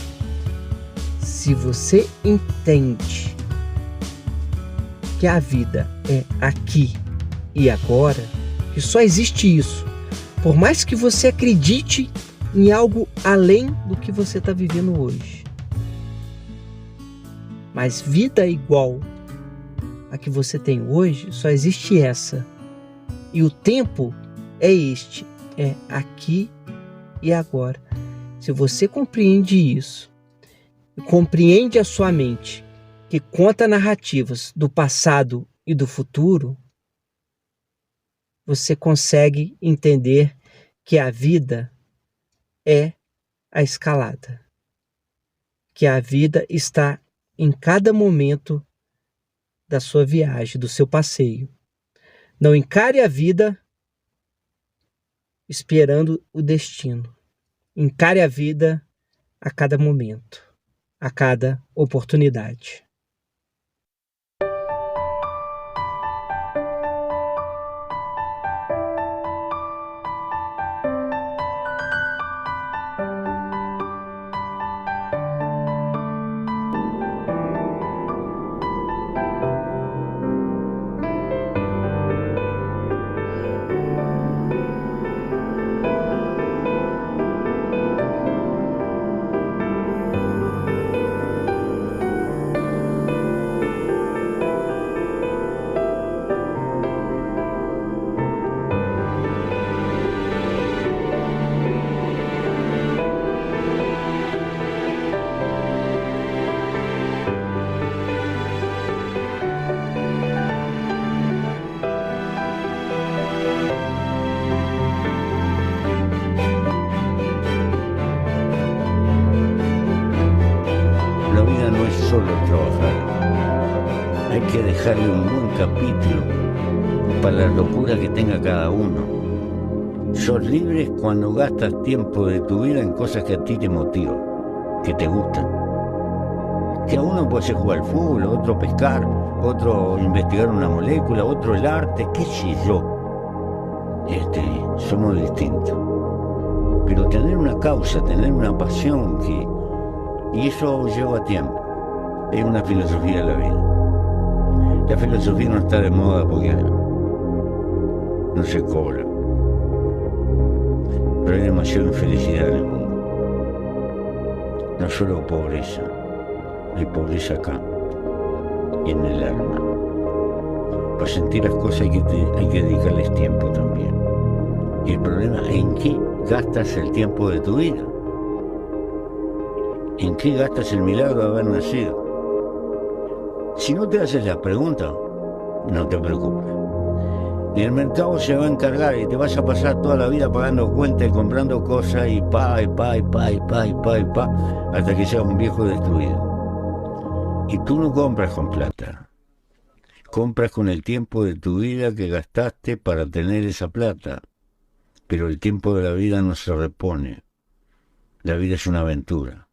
se você entende que a vida é aqui e agora, que só existe isso, por mais que você acredite em algo além do que você está vivendo hoje, mas vida igual a que você tem hoje, só existe essa. E o tempo é este, é aqui e agora. Se você compreende isso, compreende a sua mente, que conta narrativas do passado e do futuro, você consegue entender que a vida é a escalada, que a vida está em cada momento da sua viagem, do seu passeio. Não encare a vida esperando o destino. Encare a vida a cada momento, a cada oportunidade. solo trabajar. Hay que dejarle un buen capítulo para la locura que tenga cada uno. Sos libre cuando gastas tiempo de tu vida en cosas que a ti te motivan, que te gustan. Que a uno puede ser jugar al fútbol, otro pescar, otro investigar una molécula, otro el arte, qué sé yo. Somos distintos. Pero tener una causa, tener una pasión, y eso lleva tiempo. Es una filosofía de la vida. La filosofía no está de moda porque no se cobra. Pero hay demasiada infelicidad en el mundo. No solo pobreza, hay pobreza acá y en el alma. Para sentir las cosas hay que dedicarles tiempo también. Y el problema es en qué gastas el tiempo de tu vida. ¿En qué gastas el milagro de haber nacido? Si no te haces la pregunta, no te preocupes. Y el mercado se va a encargar y te vas a pasar toda la vida pagando cuentas y comprando cosas y pa, hasta que seas un viejo destruido. Y tú no compras con plata. Compras con el tiempo de tu vida que gastaste para tener esa plata. Pero el tiempo de la vida no se repone. La vida es una aventura.